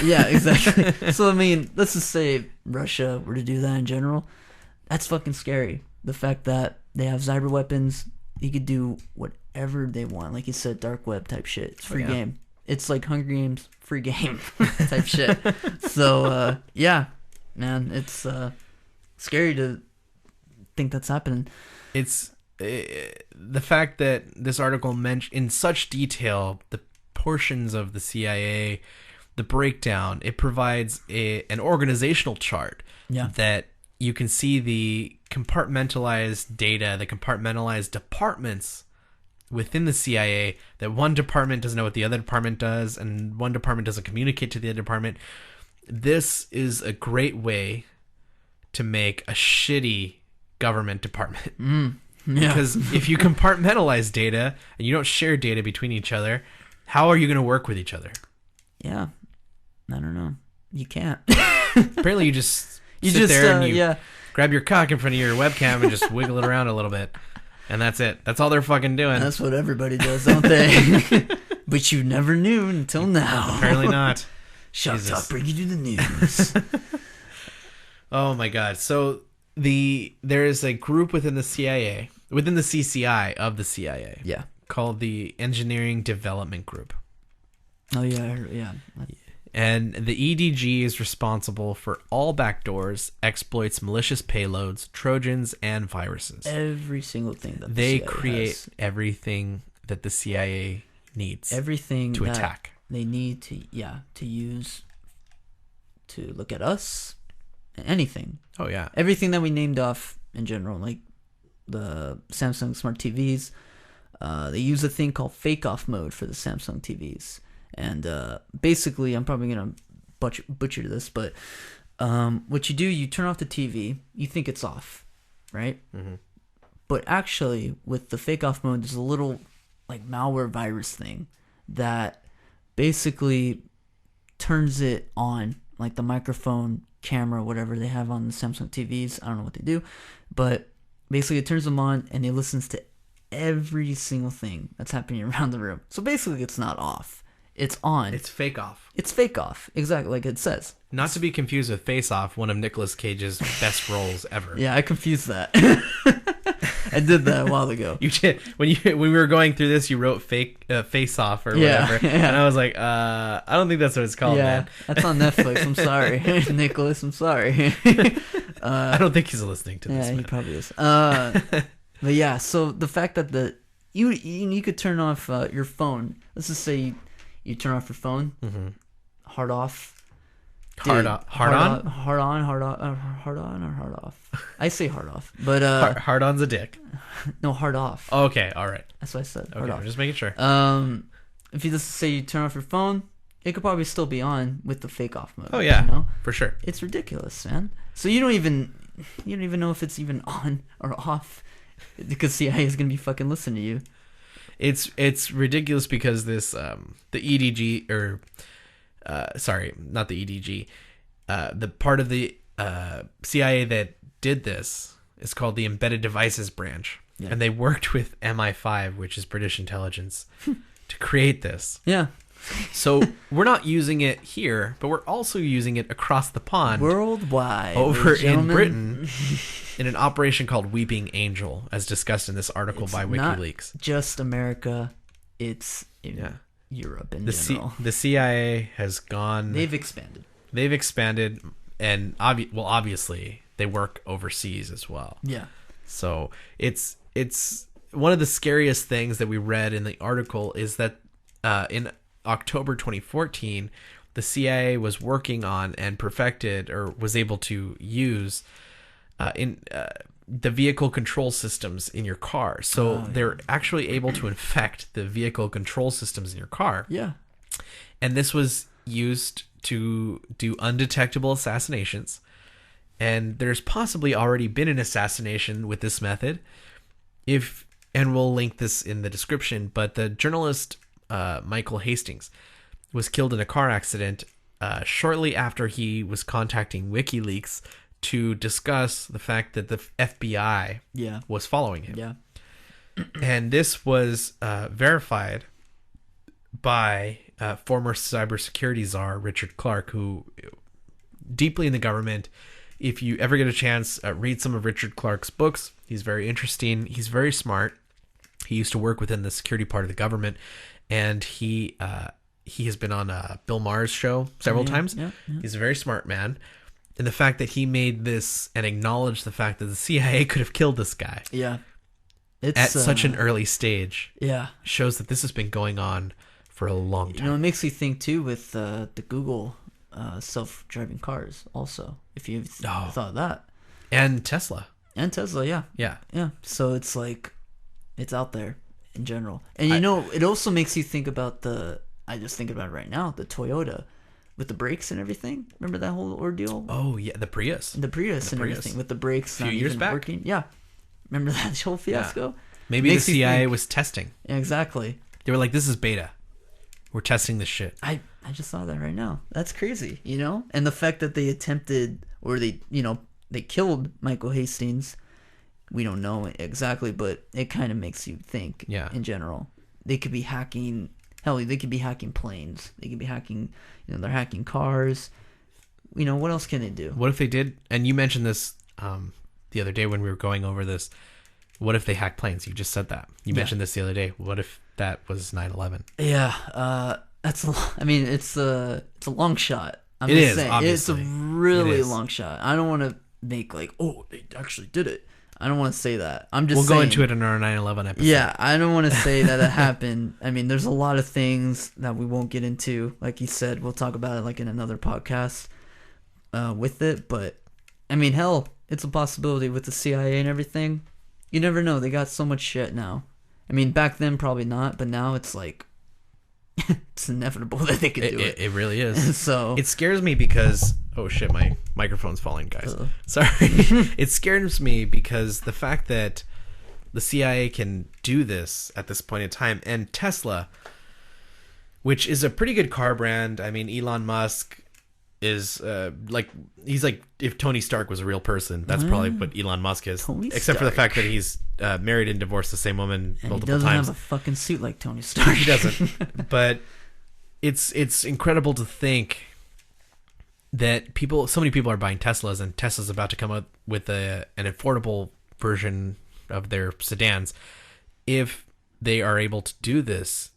Yeah, exactly. So, I mean, let's just say Russia were to do that in general. That's fucking scary. The fact that they have cyber weapons, you could do whatever they want. Like you said, dark web type shit. It's free game. It's like Hunger Games, free game type shit. So, yeah, man, it's scary to think that's happening. It's the fact that this article mentioned in such detail the portions of the CIA, the breakdown. It provides an organizational chart that you can see the compartmentalized data, the compartmentalized departments within the CIA, that one department doesn't know what the other department does, and one department doesn't communicate to the other department. This is a great way to make a shitty government department. Yeah. Because if you compartmentalize data and you don't share data between each other, how are you going to work with each other? Yeah. I don't know. You can't. Apparently you just sit there and you grab your cock in front of your webcam and just wiggle it around a little bit. And that's it. That's all they're fucking doing. That's what everybody does, don't they? But you never knew until now. Apparently not. Shock Talk bring you to the news. Oh my God. So there is a group within the CIA, within the CCI of the CIA. Yeah. Called the Engineering Development Group. Oh yeah, yeah. And the EDG is responsible for all backdoors, exploits, malicious payloads, Trojans, and viruses. Every single thing that they CIA create has. everything that the CIA needs. Everything to that attack. They need to use to look at us. Anything. Oh yeah. Everything that we named off in general, like the Samsung smart TVs. They use a thing called fake off mode for the Samsung TVs. And basically, I'm probably going to butcher this, but what you do, you turn off the TV, you think it's off, right? Mm-hmm. But actually, with the fake off mode, there's a little like malware virus thing that basically turns it on, like the microphone, camera, whatever they have on the Samsung TVs. I don't know what they do, but basically it turns them on and it listens to every single thing that's happening around the room. So basically it's not off. It's on. It's fake off. It's fake off. Exactly like it says. Not to be confused with Face Off, one of Nicolas Cage's best roles ever. Yeah, I confused that. I did that a while ago. You did. When we were going through this, you wrote Face Off or whatever. Yeah. And I was like, I don't think that's what it's called, man. That's on Netflix. I'm sorry. Nicholas, I'm sorry. I don't think he's listening to this. Yeah, man. he probably is. But yeah, so the fact that you could turn off your phone. Let's just say you turn off your phone, mm-hmm. hard off. Hard on? Hard on, or hard off? I say hard off, but hard on's a dick. No, hard off. Okay, all right. That's what I said. Okay, hard off. I'm just making sure. If you just say you turn off your phone, it could probably still be on with the fake off mode. Oh yeah, you know? For sure. It's ridiculous, man. So you don't even know if it's even on or off, because CIA is gonna be fucking listening to you. It's ridiculous because this the EDG or sorry, not the EDG, the part of the CIA that did this is called the Embedded Devices Branch, and they worked with MI5, which is British intelligence, to create this. Yeah. So we're not using it here, but we're also using it across the pond, worldwide, over in Britain, in an operation called Weeping Angel, as discussed in this article by WikiLeaks. Not just America, it's Europe in general. The CIA has gone. They've expanded, and obviously they work overseas as well. Yeah. So it's one of the scariest things that we read in the article is that in October 2014, the CIA was working on and perfected, or was able to use the vehicle control systems in your car. So they're actually able to infect the vehicle control systems in your car. Yeah. And this was used to do undetectable assassinations. And there's possibly already been an assassination with this method. And we'll link this in the description, but the journalist Michael Hastings was killed in a car accident shortly after he was contacting WikiLeaks to discuss the fact that the FBI was following him. Yeah. And this was verified by former cybersecurity czar Richard Clarke, who deeply in the government. If you ever get a chance, read some of Richard Clarke's books. He's very interesting. He's very smart. He used to work within the security part of the government, and he has been on Bill Maher's show several times. Yeah. He's a very smart man. And the fact that he made this and acknowledged the fact that the CIA could have killed this guy at such an early stage shows that this has been going on for a long time. You know, it makes you think too with the Google self-driving cars also, if you've thought of that. And Tesla. Yeah. So it's like, it's out there in general. And it also makes you think about I just think about it right now, the Toyota with the brakes and everything. Remember that whole ordeal? Oh yeah, the Prius. Everything with the brakes a few years back. Working. Yeah. Remember that whole fiasco? Yeah. Maybe the CIA was testing. Yeah, exactly. They were like, this is beta. We're testing this shit. I just saw that right now. That's crazy, you know? And the fact that they attempted, or they killed Michael Hastings, we don't know exactly, but it kind of makes you think in general. They could be hacking, they could be hacking planes. They could be hacking, they're hacking cars. What else can they do? What if they did, and you mentioned this the other day when we were going over this, what if they hack planes? You just said that. You mentioned this the other day. What if that was 9/11? Yeah, that's a lot. I mean, it's a it's a long shot. I'm It just is, saying, obviously. it's a really It is. long shot. I don't want to make like, oh, they actually did it. I don't want to say that. I'm just We'll saying, go into it in our 9/11 episode. yeah, I don't want to say that it happened. I mean, there's a lot of things that we won't get into. Like you said, we'll talk about it like in another podcast with it. But I mean, hell, it's a possibility with the CIA and everything. You never know. They got so much shit now. I mean, back then probably not, but now it's like it's inevitable that they could do it. It really is. So it scares me because oh shit, my microphone's falling, guys. Sorry. It scares me because the fact that the CIA can do this at this point in time, and Tesla, which is a pretty good car brand. I mean, Elon Musk is he's like if Tony Stark was a real person. That's probably what Elon Musk is. Except for the fact that he's married and divorced the same woman and multiple times. He doesn't have a fucking suit like Tony Stark. He doesn't. But it's incredible to think that so many people are buying Teslas, and Tesla's about to come out with an affordable version of their sedans. If they are able to do this,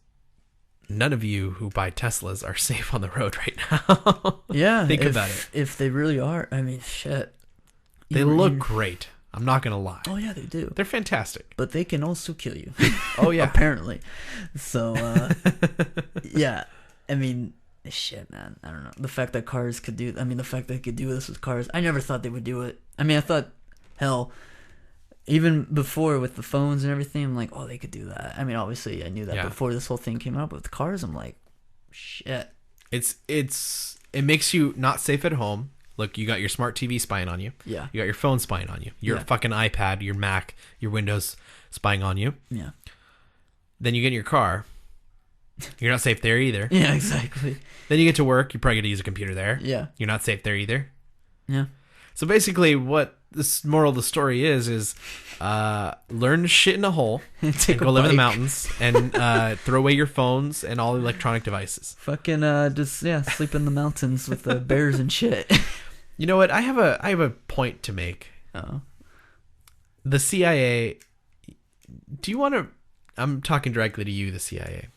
none of you who buy Teslas are safe on the road right now. Yeah. Think about it. If they really are, I mean, shit. They look great. I'm not going to lie. Oh, yeah, they do. They're fantastic. But they can also kill you. Oh, yeah. Apparently. So, yeah. I mean, shit, man. I don't know. The fact that cars could do... I mean, the fact that they could do this with cars, I never thought they would do it. I mean, I thought, hell... Even before with the phones and everything, I'm like, oh, they could do that. I mean, obviously, I knew that before this whole thing came out. But with cars, I'm like, shit. It makes you not safe at home. Look, you got your smart TV spying on you. Yeah. You got your phone spying on you. Your fucking iPad, your Mac, your Windows spying on you. Yeah. Then you get in your car. You're not safe there either. Yeah, exactly. Then you get to work. You're probably going to use a computer there. Yeah. You're not safe there either. Yeah. So basically, what this moral of the story is learn to shit in a hole and go live in the mountains and throw away your phones and all electronic devices. Fucking sleep in the mountains with the bears and shit. You know what? I have a point to make. Oh. The CIA. Do you want to? I'm talking directly to you, the CIA.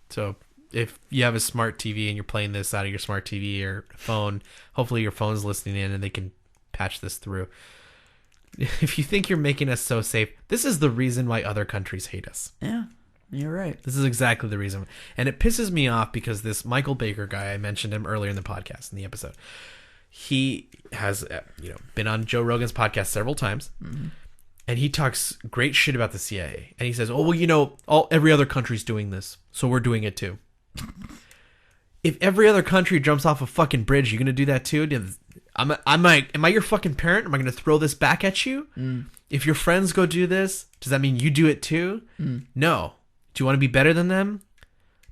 So if you have a smart TV and you're playing this out of your smart TV or phone, hopefully your phone's listening in and they can patch this through. If you think you're making us so safe, this is the reason why other countries hate us. Yeah, you're right. This is exactly the reason. And it pisses me off because this Michael Baker guy, I mentioned him earlier in the podcast, in the episode. He has been on Joe Rogan's podcast several times. Mm-hmm. And he talks great shit about the CIA. And he says, oh, well, every other country's doing this, so we're doing it too. If every other country jumps off a fucking bridge, you going to do that too? Am I your fucking parent? Am I going to throw this back at you? Mm. If your friends go do this, does that mean you do it too? Mm. No. Do you want to be better than them?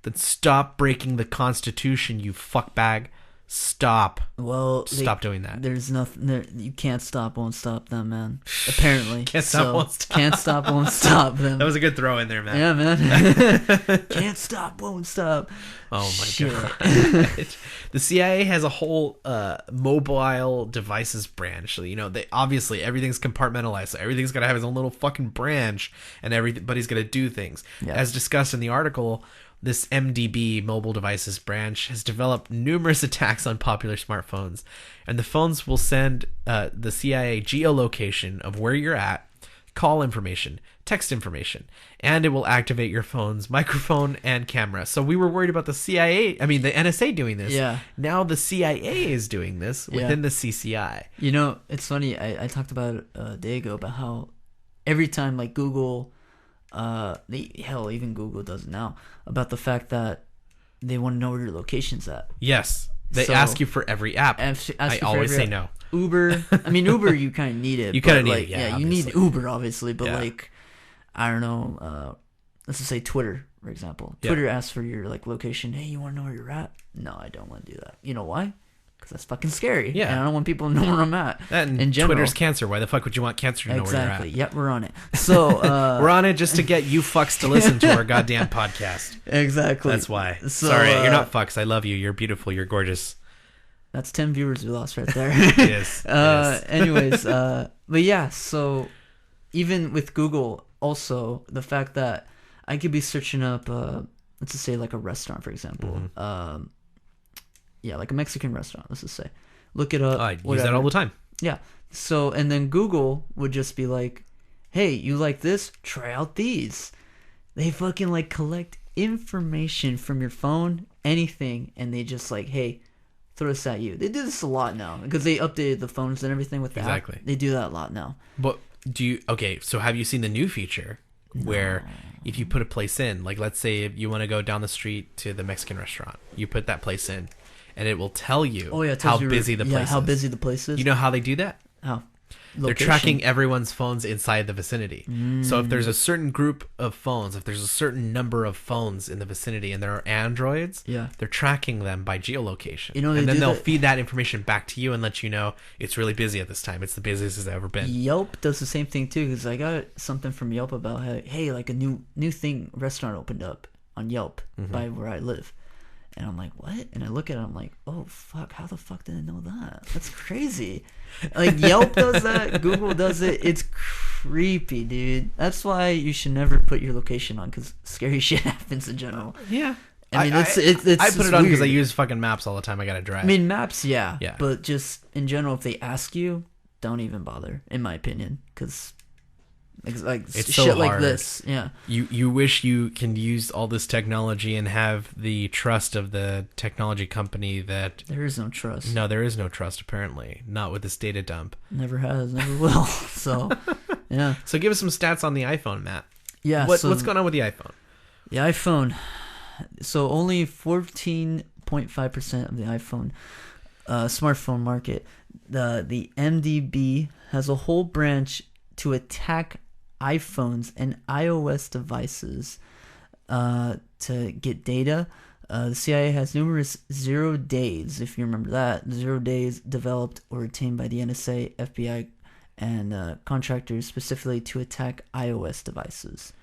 Then stop breaking the Constitution, you fuckbag. Stop. Well, stop doing that. There's nothing there. You can't stop, won't stop them, man. Apparently. Can't stop, won't stop. Can't stop, won't stop them. That was a good throw in there, man. Yeah, man. Can't stop, won't stop. Oh my god. The CIA has a whole mobile devices branch. They obviously everything's compartmentalized. So everything's got to have its own little fucking branch, and everybody's got to do things. Yeah. As discussed in the article, this MDB mobile devices branch has developed numerous attacks on popular smartphones, and the phones will send the CIA geolocation of where you're at, call information, text information, and it will activate your phone's microphone and camera. So we were worried about the the NSA doing this. Yeah. Now the CIA is doing this within the CCI. It's funny. I talked about it a day ago about how every time like Google... even Google does it now, about the fact that they want to know where your location's at. Yes. They ask you for every app. I always say no. Uber. I mean, Uber, you kind of need it. You kind of need it, yeah. You need Uber, obviously, but I don't know, let's just say Twitter, for example. Twitter asks for your location. Hey, you want to know where you're at? No, I don't want to do that. You know why? Because that's fucking scary. Yeah. And I don't want people to know where I'm at. And in general, Twitter's cancer. Why the fuck would you want cancer to know where you're at? Exactly. Yep, we're on it. So we're on it just to get you fucks to listen to our goddamn podcast. Exactly. That's why. So, sorry, you're not fucks. I love you. You're beautiful. You're gorgeous. That's 10 viewers we lost right there. It is. Anyways, but yeah, so even with Google, also the fact that I could be searching up, let's just say like a restaurant, for example. Mm-hmm. Yeah, like a Mexican restaurant, let's just say. Look it up. I use that all the time. Yeah. So, and then Google would just be like, hey, you like this? Try out these. They fucking like collect information from your phone, anything, and they just like, hey, throw this at you. They do this a lot now because they updated the phones and everything with that. Exactly. They do that a lot now. But so have you seen the new feature where if you put a place in, like let's say if you want to go down the street to the Mexican restaurant, you put that place in and it will tell you how busy the place is. How busy the place is. You know how they do that? How? They're tracking everyone's phones inside the vicinity. So if there's a certain group of phones, if there's a certain number of phones in the vicinity and there are Androids, they're tracking them by geolocation. You know, and then they'll feed that information back to you and let you know it's really busy at this time. It's the busiest it's ever been. Yelp does the same thing too, because I got something from Yelp about how, hey, like a new restaurant opened up on Yelp by where I live. And I'm like, what? And I look at it, I'm like, oh, fuck, how the fuck did I know that? That's crazy. Like, Yelp does that, Google does it. It's creepy, dude. That's why you should never put your location on, because scary shit happens in general. Yeah. I mean, I put it on because I use fucking maps all the time. I gotta drive. I mean, maps, yeah. Yeah. But just, in general, if they ask you, don't even bother, in my opinion, because... like it's shit so hard. Like this, yeah. You wish you can use all this technology and have the trust of the technology company that there is no trust. No, there is no trust apparently. Not with this data dump. Never has, never will. So, yeah. So give us some stats on the iPhone, Matt. Yeah. What's going on with the iPhone? The iPhone. So only 14.5% of the iPhone smartphone market. The MDB has a whole branch to attack iPhones and iOS devices to get data. The CIA has numerous 0 days, if you remember that, 0 days developed or obtained by the NSA, FBI, and contractors specifically to attack iOS devices.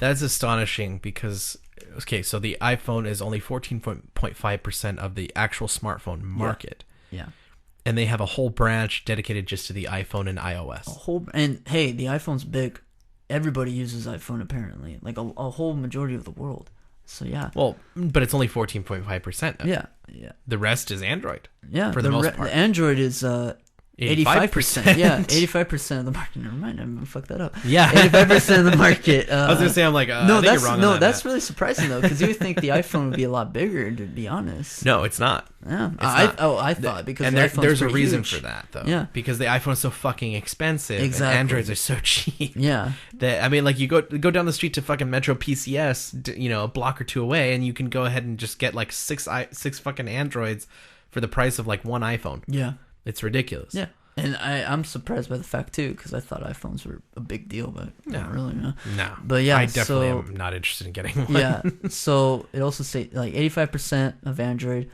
That's astonishing because, okay, so the iPhone is only 14.5% of the actual smartphone market. Yeah. And they have a whole branch dedicated just to the iPhone and iOS. And hey, the iPhone's big. Everybody uses iPhone apparently, like a whole majority of the world. So yeah. Well, but it's only 14.5%. Yeah. The rest is Android. Yeah, for the most part. The Android is 85%. Yeah, 85% of the market. Never mind, I fucked that up. Yeah, 85% of the market. I was gonna say, I'm like, no, I think you're wrong on that, that's really surprising though, because you would think the iPhone would be a lot bigger. To be honest, no, it's not. Yeah, I thought because and there's a reason for that though. Yeah, because the iPhone's so fucking expensive. Exactly. And Androids are so cheap. Yeah, that I mean, like you go down the street to fucking Metro PCS, a block or two away, and you can go ahead and just get like six fucking Androids for the price of like one iPhone. Yeah, it's ridiculous. Yeah. And I'm surprised by the fact too, because I thought iPhones were a big deal, but not really. No. But yeah, I definitely am not interested in getting one. Yeah. So it also say like 85% of Android.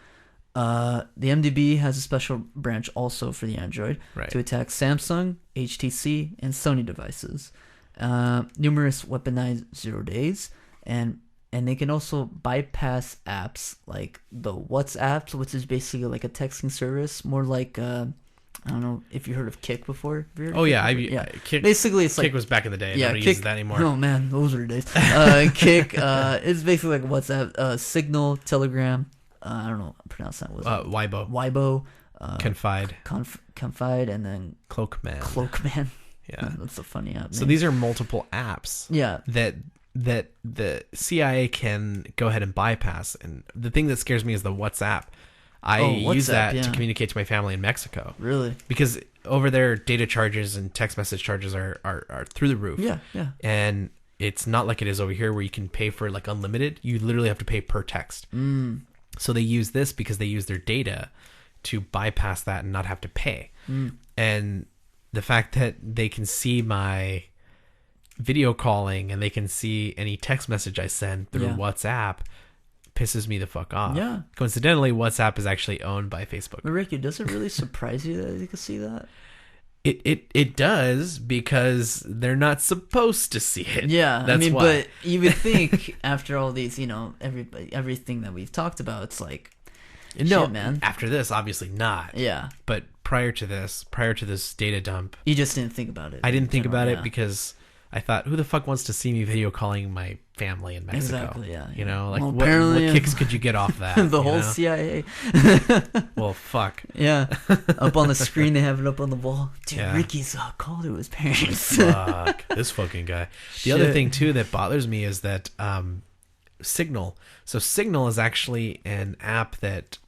The MDB has a special branch also for the Android to attack Samsung, HTC, and Sony devices. Numerous weaponized 0 days, and they can also bypass apps like the WhatsApp, which is basically like a texting service, more like. I don't know if you heard of Kik before. Kik, basically it's like Kik was back in the day. Yeah, nobody Kik, uses that anymore. Oh man, those were the days. Kik is basically like WhatsApp, Signal, Telegram. I don't know how to pronounce that. Weibo. Confide, and then Cloakman. Yeah, that's a funny app. So these are multiple apps. Yeah, that the CIA can go ahead and bypass. And the thing that scares me is the WhatsApp. I use that to communicate to my family in Mexico. Really? Because over there, data charges and text message charges are through the roof. Yeah. And it's not like it is over here where you can pay for like unlimited. You literally have to pay per text. So they use this because they use their data to bypass that and not have to pay. And the fact that they can see my video calling and they can see any text message I send through WhatsApp pisses me the fuck off. Yeah. Coincidentally, WhatsApp is actually owned by Facebook. But Ricky, does it really surprise you that you can see that? It does, because they're not supposed to see it. Yeah, That's why. But you would think after all these, everything that we've talked about, it's like, shit, man. After this, obviously not. Yeah. But prior to this data dump, you just didn't think about it. I didn't think about it because I thought, who the fuck wants to see me video calling my family in Mexico. Exactly, yeah. You know, like Well, what apparently, kicks could you get off that? the whole know? CIA. Well, fuck. Yeah. Up on the screen, they have it up on the wall. Dude, Yeah. Ricky's called to his parents. Fuck. This fucking guy. The other thing, too, that bothers me is that Signal. So Signal is actually an app that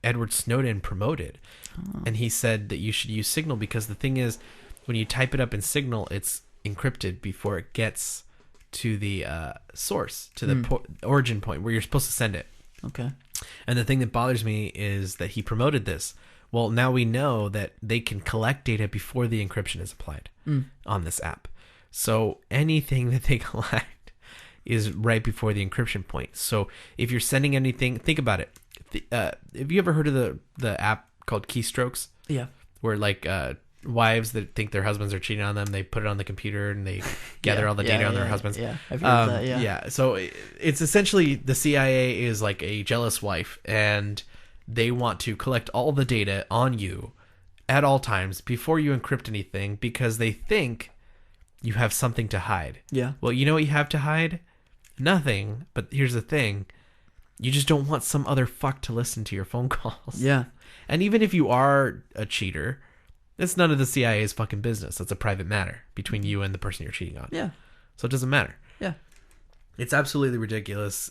Edward Snowden promoted. Oh. And he said that you should use Signal because the thing is, when you type it up in Signal, it's encrypted before it gets to the source, to the origin point where you're supposed to send it. Okay. And the thing that bothers me is that he promoted this. Well, now we know that they can collect data before the encryption is applied on this app. So anything that they collect is right before the encryption point. So if you're sending anything, think about it. Have you ever heard of the app called Keystrokes? Yeah. Where like wives that think their husbands are cheating on them, they put it on the computer and they gather all the data on their husbands. Yeah, I've heard that. Yeah. So it's essentially the CIA is like a jealous wife, and they want to collect all the data on you at all times before you encrypt anything because they think you have something to hide. Yeah. Well, you know what you have to hide? Nothing. But here's the thing. You just don't want some other fuck to listen to your phone calls. Yeah. And even if you are a cheater, that's none of the CIA's fucking business. That's a private matter between you and the person you're cheating on. Yeah. So it doesn't matter. Yeah. It's absolutely ridiculous.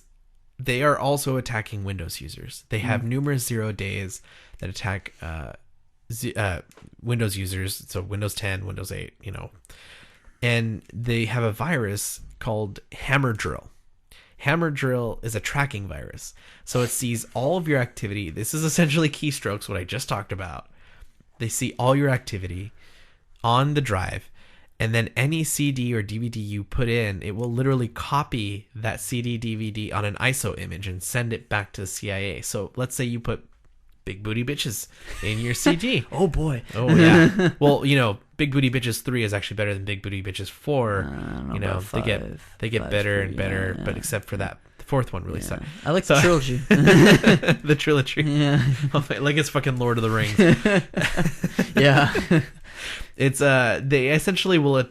They are also attacking Windows users. They have numerous 0 days that attack Windows users. So Windows 10, Windows 8, you know. And they have a virus called Hammer Drill. Hammer Drill is a tracking virus. So it sees all of your activity. This is essentially Keystrokes, what I just talked about. They see all your activity on the drive, and then any CD or DVD you put in, it will literally copy that CD, DVD on an ISO image and send it back to the CIA. So let's say you put Big Booty Bitches in your CD. Oh, boy. Oh, yeah. Well, you know, Big Booty Bitches 3 is actually better than Big Booty Bitches 4. You know, they get better and better, but except for that. The fourth one really sucked. I like the trilogy. The trilogy. Yeah. Like it's fucking Lord of the Rings. Yeah. It's they essentially will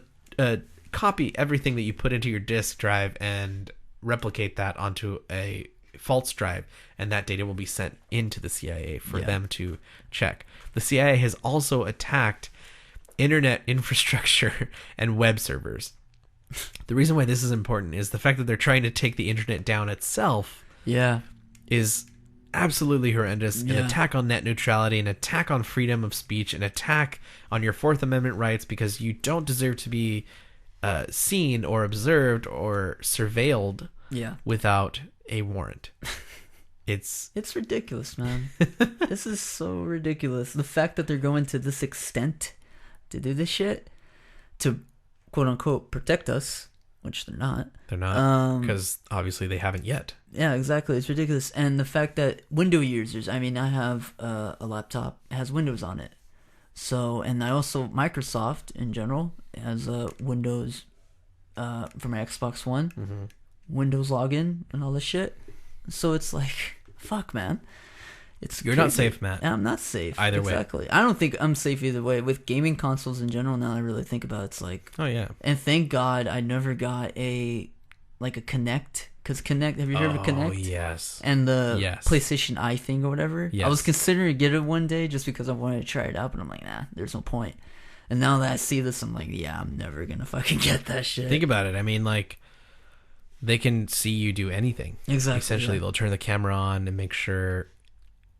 copy everything that you put into your disk drive and replicate that onto a false drive, and that data will be sent into the CIA for them to check. The CIA has also attacked internet infrastructure and web servers. The reason why this is important is the fact that they're trying to take the internet down itself. Yeah. Is absolutely horrendous. An attack on net neutrality, an attack on freedom of speech, an attack on your Fourth Amendment rights because you don't deserve to be seen or observed or surveilled without a warrant. It's ridiculous, man. This is so ridiculous. The fact that they're going to this extent to do this shit to quote unquote protect us, which they're not. They're not, because obviously they haven't yet. Yeah, exactly. It's ridiculous. And the fact that Windows users, I mean, I have a laptop, it has Windows on it. So, and I also, Microsoft in general has Windows for my Xbox One, Windows login and all this shit. So it's like, fuck, man. You're not safe, Matt. I'm not safe. Either way. Exactly. I don't think I'm safe either way. With gaming consoles in general, now I really think about it, it's like... Oh, yeah. And thank God I never got a Kinect. Because Kinect, have you heard of Kinect? Oh, yes. And the PlayStation Eye thing or whatever? Yes. I was considering to get it one day just because I wanted to try it out, but I'm like, nah, there's no point. And now that I see this, I'm like, yeah, I'm never going to fucking get that shit. Think about it. I mean, like, they can see you do anything. Exactly. Essentially, they'll turn the camera on and make sure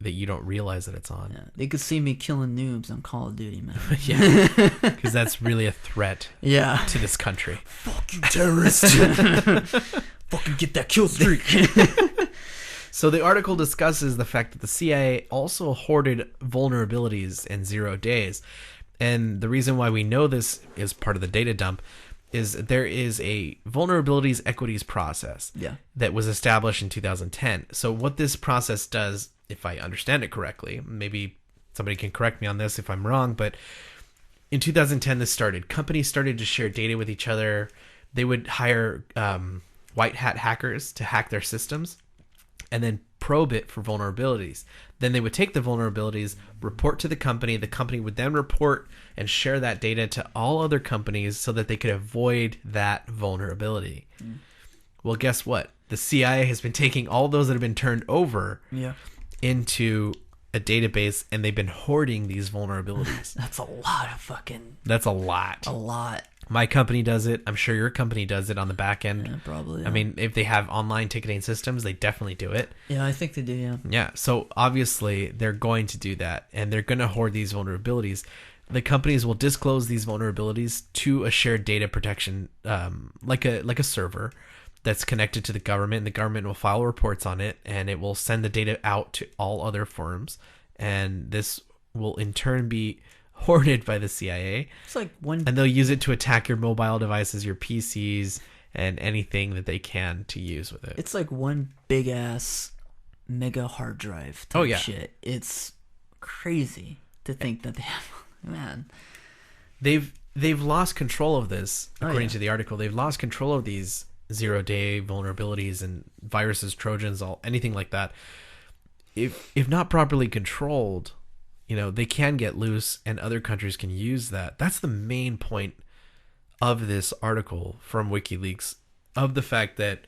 that you don't realize that it's on. Yeah. They could see me killing noobs on Call of Duty, man. Yeah, because that's really a threat to this country. Fuck you, terrorist. Fucking get that kill streak. So the article discusses the fact that the CIA also hoarded vulnerabilities in 0 days. And the reason why we know this is part of the data dump is there is a vulnerabilities equities process that was established in 2010. So what this process does, if I understand it correctly, maybe somebody can correct me on this if I'm wrong, but in 2010 this started. Companies started to share data with each other. They would hire white hat hackers to hack their systems and then probe it for vulnerabilities. Then they would take the vulnerabilities, report to the company. The company would then report and share that data to all other companies so that they could avoid that vulnerability. Well, guess what? The CIA has been taking all those that have been turned over into a database, and they've been hoarding these vulnerabilities. That's a lot of fucking... That's a lot. A lot. My company does it. I'm sure your company does it on the back end. Yeah, probably. Yeah. I mean, if they have online ticketing systems, they definitely do it. Yeah, I think they do, yeah. Yeah, so obviously they're going to do that, and they're going to hoard these vulnerabilities. The companies will disclose these vulnerabilities to a shared data protection, like a server that's connected to the government, and the government will file reports on it, and it will send the data out to all other firms, and this will in turn be hoarded by the CIA. It's like one... And they'll use it to attack your mobile devices, your PCs, and anything that they can to use with it. It's like one big ass mega hard drive type shit. It's crazy to think that they have... Man. They've lost control of this, according to the article. They've lost control of these zero-day vulnerabilities and viruses, Trojans, anything like that. If not properly controlled... they can get loose, and other countries can use that. That's the main point of this article from WikiLeaks, of the fact that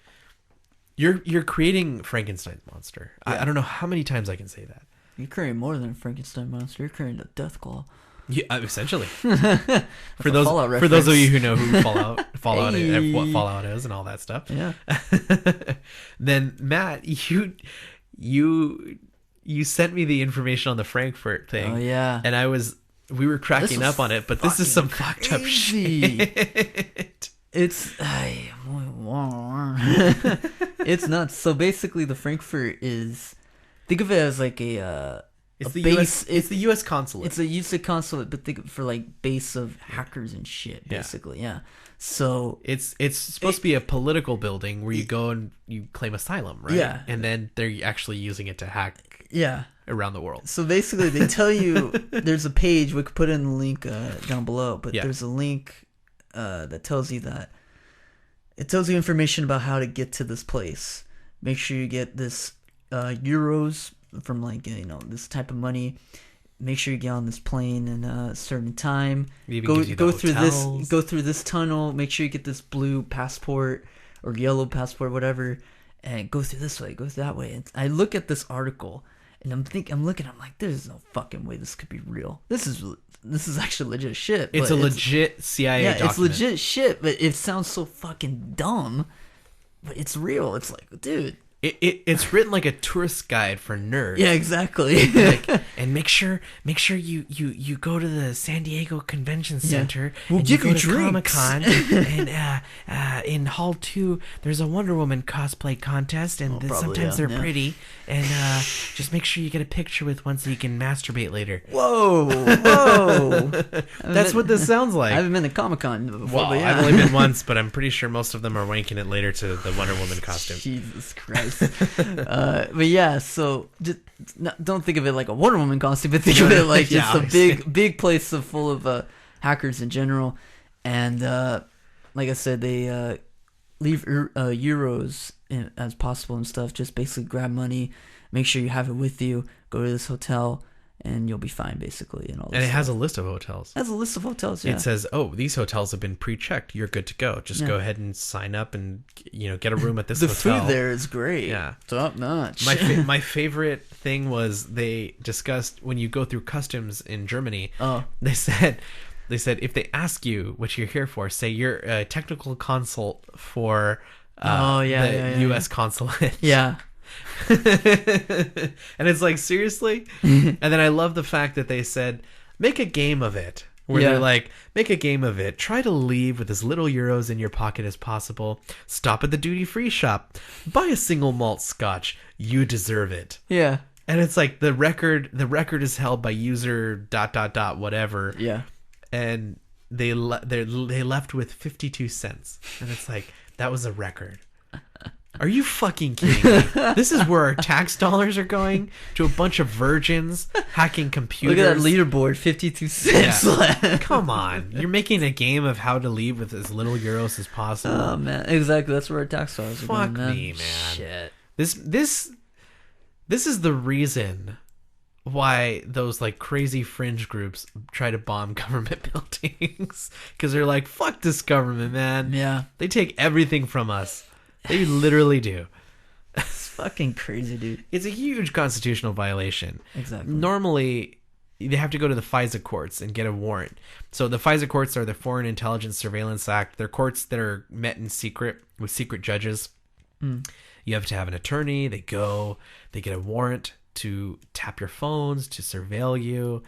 you're creating Frankenstein's monster. Yeah. I don't know how many times I can say that. You're creating more than a Frankenstein monster. You're creating a Deathclaw. Yeah, essentially. for those of you who know who Fallout is, what Fallout is, and all that stuff. Yeah. Then Matt, you sent me the information on the Frankfurt thing. Oh yeah. And we were cracking up on it, but this is some fucked up shit. It's it's nuts. So basically the Frankfurt is, think of it as like it's the base. It's the US consulate. It's a US consulate, but think of it for like base of hackers and shit, basically. Yeah. So it's supposed to be a political building where you go and you claim asylum, right? Yeah. And then they're actually using it to hack around the world. So basically they tell you, there's a page, we could put in the link down below, but there's a link that tells you that, it tells you information about how to get to this place. Make sure you get this euros from like, this type of money. Make sure you get on this plane in a certain time. Go through this tunnel. Make sure you get this blue passport or yellow passport, whatever, and go through this way, go through that way. And I look at this article, and I'm like, there's no fucking way this could be real. This is actually legit shit. It's a legit CIA document. It's legit shit, but it sounds so fucking dumb. But it's real. It's like, dude. It's written like a tourist guide for nerds. Yeah, exactly. And make sure you go to the San Diego Convention Center. We'll and give you you go to drinks. Comic-Con, and in Hall 2 there's a Wonder Woman cosplay contest, and sometimes they're pretty. And just make sure you get a picture with one so you can masturbate later. Whoa. That's what this sounds like. I haven't been to Comic-Con before. Well, I've only been once, but I'm pretty sure most of them are wanking it later to the Wonder Woman costume. Jesus Christ. But yeah, so just don't think of it like a Wonder Woman costume, but think of it like just a big place full of hackers in general. And like I said, they leave euros as possible and stuff. Just basically grab money, make sure you have it with you, go to this hotel, and you'll be fine, basically. And it has a list of hotels. It has a list of hotels, yeah. It says, these hotels have been pre-checked. You're good to go. Just go ahead and sign up and, get a room at this the hotel. The food there is great. Yeah. Top notch. My favorite thing was they discussed when you go through customs in Germany, they said if they ask you what you're here for, say you're a technical consult for the U.S. consulate. Yeah. And it's like, seriously? And then I love the fact that they said, make a game of it. Where they're like, make a game of it. Try to leave with as little euros in your pocket as possible. Stop at the duty-free shop. Buy a single malt scotch. You deserve it. Yeah. And it's like the record is held by user ... whatever. Yeah. And they left with 52 cents. And it's like, that was a record. Are you fucking kidding me? This is where our tax dollars are going, to a bunch of virgins hacking computers. Look at that leaderboard, 52 cents left. Come on. You're making a game of how to leave with as little euros as possible. Oh, man. Exactly. That's where our tax dollars are going, man. Fuck me, man. Shit. This is the reason why those like crazy fringe groups try to bomb government buildings. Because they're like, fuck this government, man. Yeah. They take everything from us. They literally do. It's fucking crazy, dude. It's a huge constitutional violation. Exactly. Normally, they have to go to the FISA courts and get a warrant. So the FISA courts are the Foreign Intelligence Surveillance Act. They're courts that are met in secret with secret judges. You have to have an attorney. They get a warrant to tap your phones, to surveil you.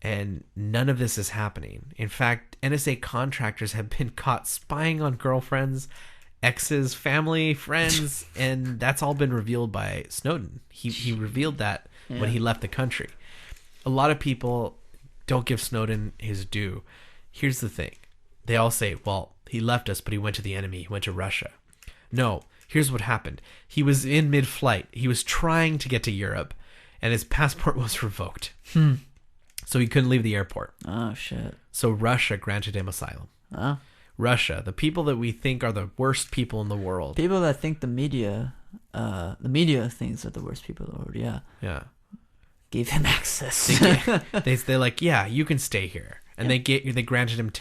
And none of this is happening. In fact, NSA contractors have been caught spying on girlfriends, exes, family, friends, and that's all been revealed by Snowden. He revealed that when he left the country. A lot of people don't give Snowden his due. Here's the thing. They all say, well, he left us, but he went to the enemy. He went to Russia. No, here's what happened. He was in mid-flight. He was trying to get to Europe, and his passport was revoked. So he couldn't leave the airport. Oh, shit. So Russia granted him asylum. Russia, the people that we think are the worst people in the world. People that think the media thinks are the worst people in the world, Yeah. Gave him access. They're like, yeah, you can stay here. And they granted him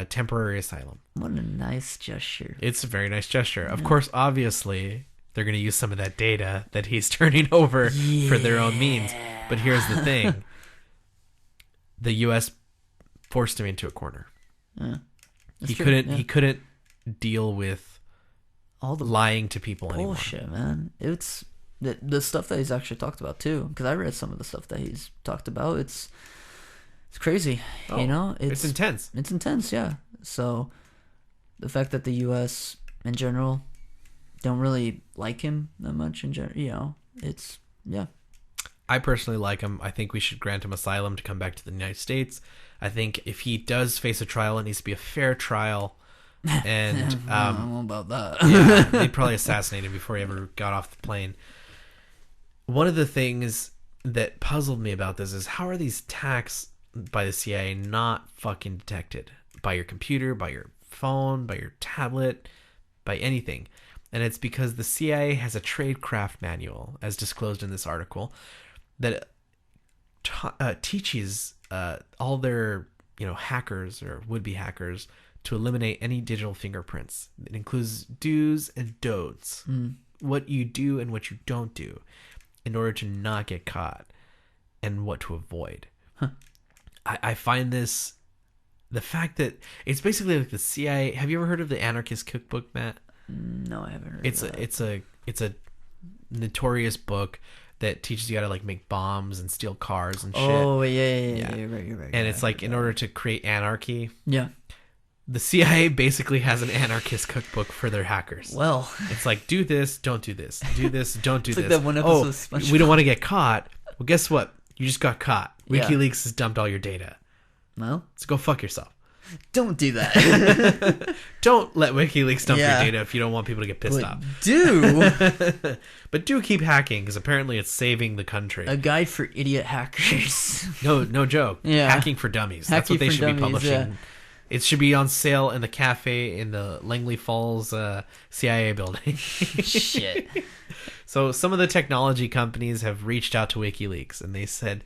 temporary asylum. What a nice gesture. It's a very nice gesture. Of course, obviously, they're going to use some of that data that he's turning over for their own means. But here's the thing. The U.S. forced him into a corner. He couldn't deal with all the lying to people anymore. Bullshit, man. It's the stuff that he's actually talked about too. Because I read some of the stuff that he's talked about. It's crazy. You know, it's intense. It's intense, yeah. So the fact that the U.S. in general don't really like him that much in general, you know, it's I personally like him. I think we should grant him asylum to come back to the United States. I think if he does face a trial, it needs to be a fair trial. And I don't know about that. Yeah, they'd probably assassinate him before he ever got off the plane. One of the things that puzzled me about this is how are these attacks by the CIA not fucking detected by your computer, by your phone, by your tablet, by anything? And it's because the CIA has a tradecraft manual, as disclosed in this article, that teaches all their hackers or would-be hackers to eliminate any digital fingerprints. It includes do's and don'ts, what you do and what you don't do in order to not get caught, and what to avoid. I find this, the fact that it's basically like the CIA. Have you ever heard of the Anarchist Cookbook, Matt? No, I haven't heard of that. It's a notorious book that teaches you how to like make bombs and steal cars and shit. Oh, yeah. You're right. And it's like in order to create anarchy. Yeah. The CIA basically has an anarchist cookbook for their hackers. Well, it's like, do this, don't do this. Do this, don't do it's this. Like that one episode of SpongeBob. We don't want to get caught. Well, guess what? You just got caught. Wikileaks has dumped all your data. Well, so go fuck yourself. Don't do that. Don't let WikiLeaks dump your data if you don't want people to get pissed off. But do keep hacking, because apparently it's saving the country. A guide for idiot hackers. No joke. Yeah. Hacking for dummies. That's what they should be publishing. Yeah. It should be on sale in the cafe in the Langley Falls CIA building. Shit. So some of the technology companies have reached out to WikiLeaks and they said,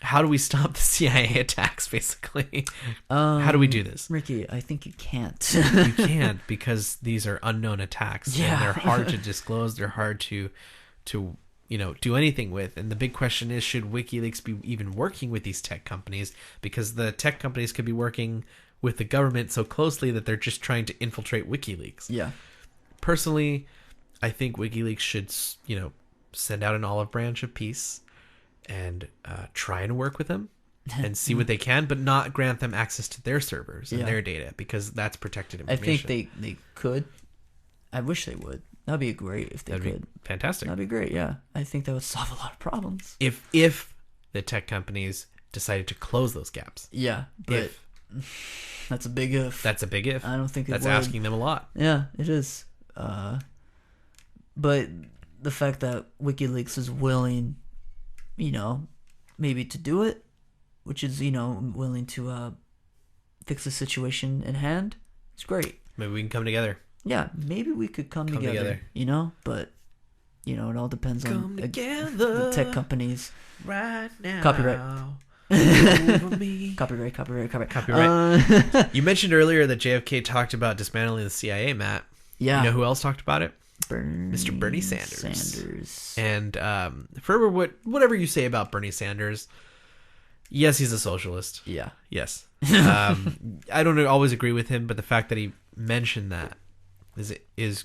how do we stop the CIA attacks, basically? How do we do this? Ricky, I think you can't. You can't, because these are unknown attacks. Yeah. And they're hard to disclose. They're hard to do anything with. And the big question is, should WikiLeaks be even working with these tech companies? Because the tech companies could be working with the government so closely that they're just trying to infiltrate WikiLeaks. Yeah. Personally, I think WikiLeaks should, send out an olive branch of peace and try and work with them and see what they can, but not grant them access to their servers and their data, because that's protected information. I think they could. I wish they would. That'd be great if they could. Be fantastic. That'd be great, yeah. I think that would solve a lot of problems. If the tech companies decided to close those gaps. Yeah, but that's a big if. That's a big if. I don't think that's asking them a lot. Yeah, it is. But the fact that WikiLeaks is willing, maybe to do it, which is, willing to fix the situation in hand, it's great. Maybe we can come together. Yeah, maybe we could come together. But, it all depends on the tech companies. Right now. Copyright. Over me. Copyright. You mentioned earlier that JFK talked about dismantling the CIA, Matt. Yeah. You know who else talked about it? Mr. Bernie Sanders. And for whatever you say about Bernie Sanders, yes, he's a socialist. Yeah. Yes. I don't always agree with him, but the fact that he mentioned that is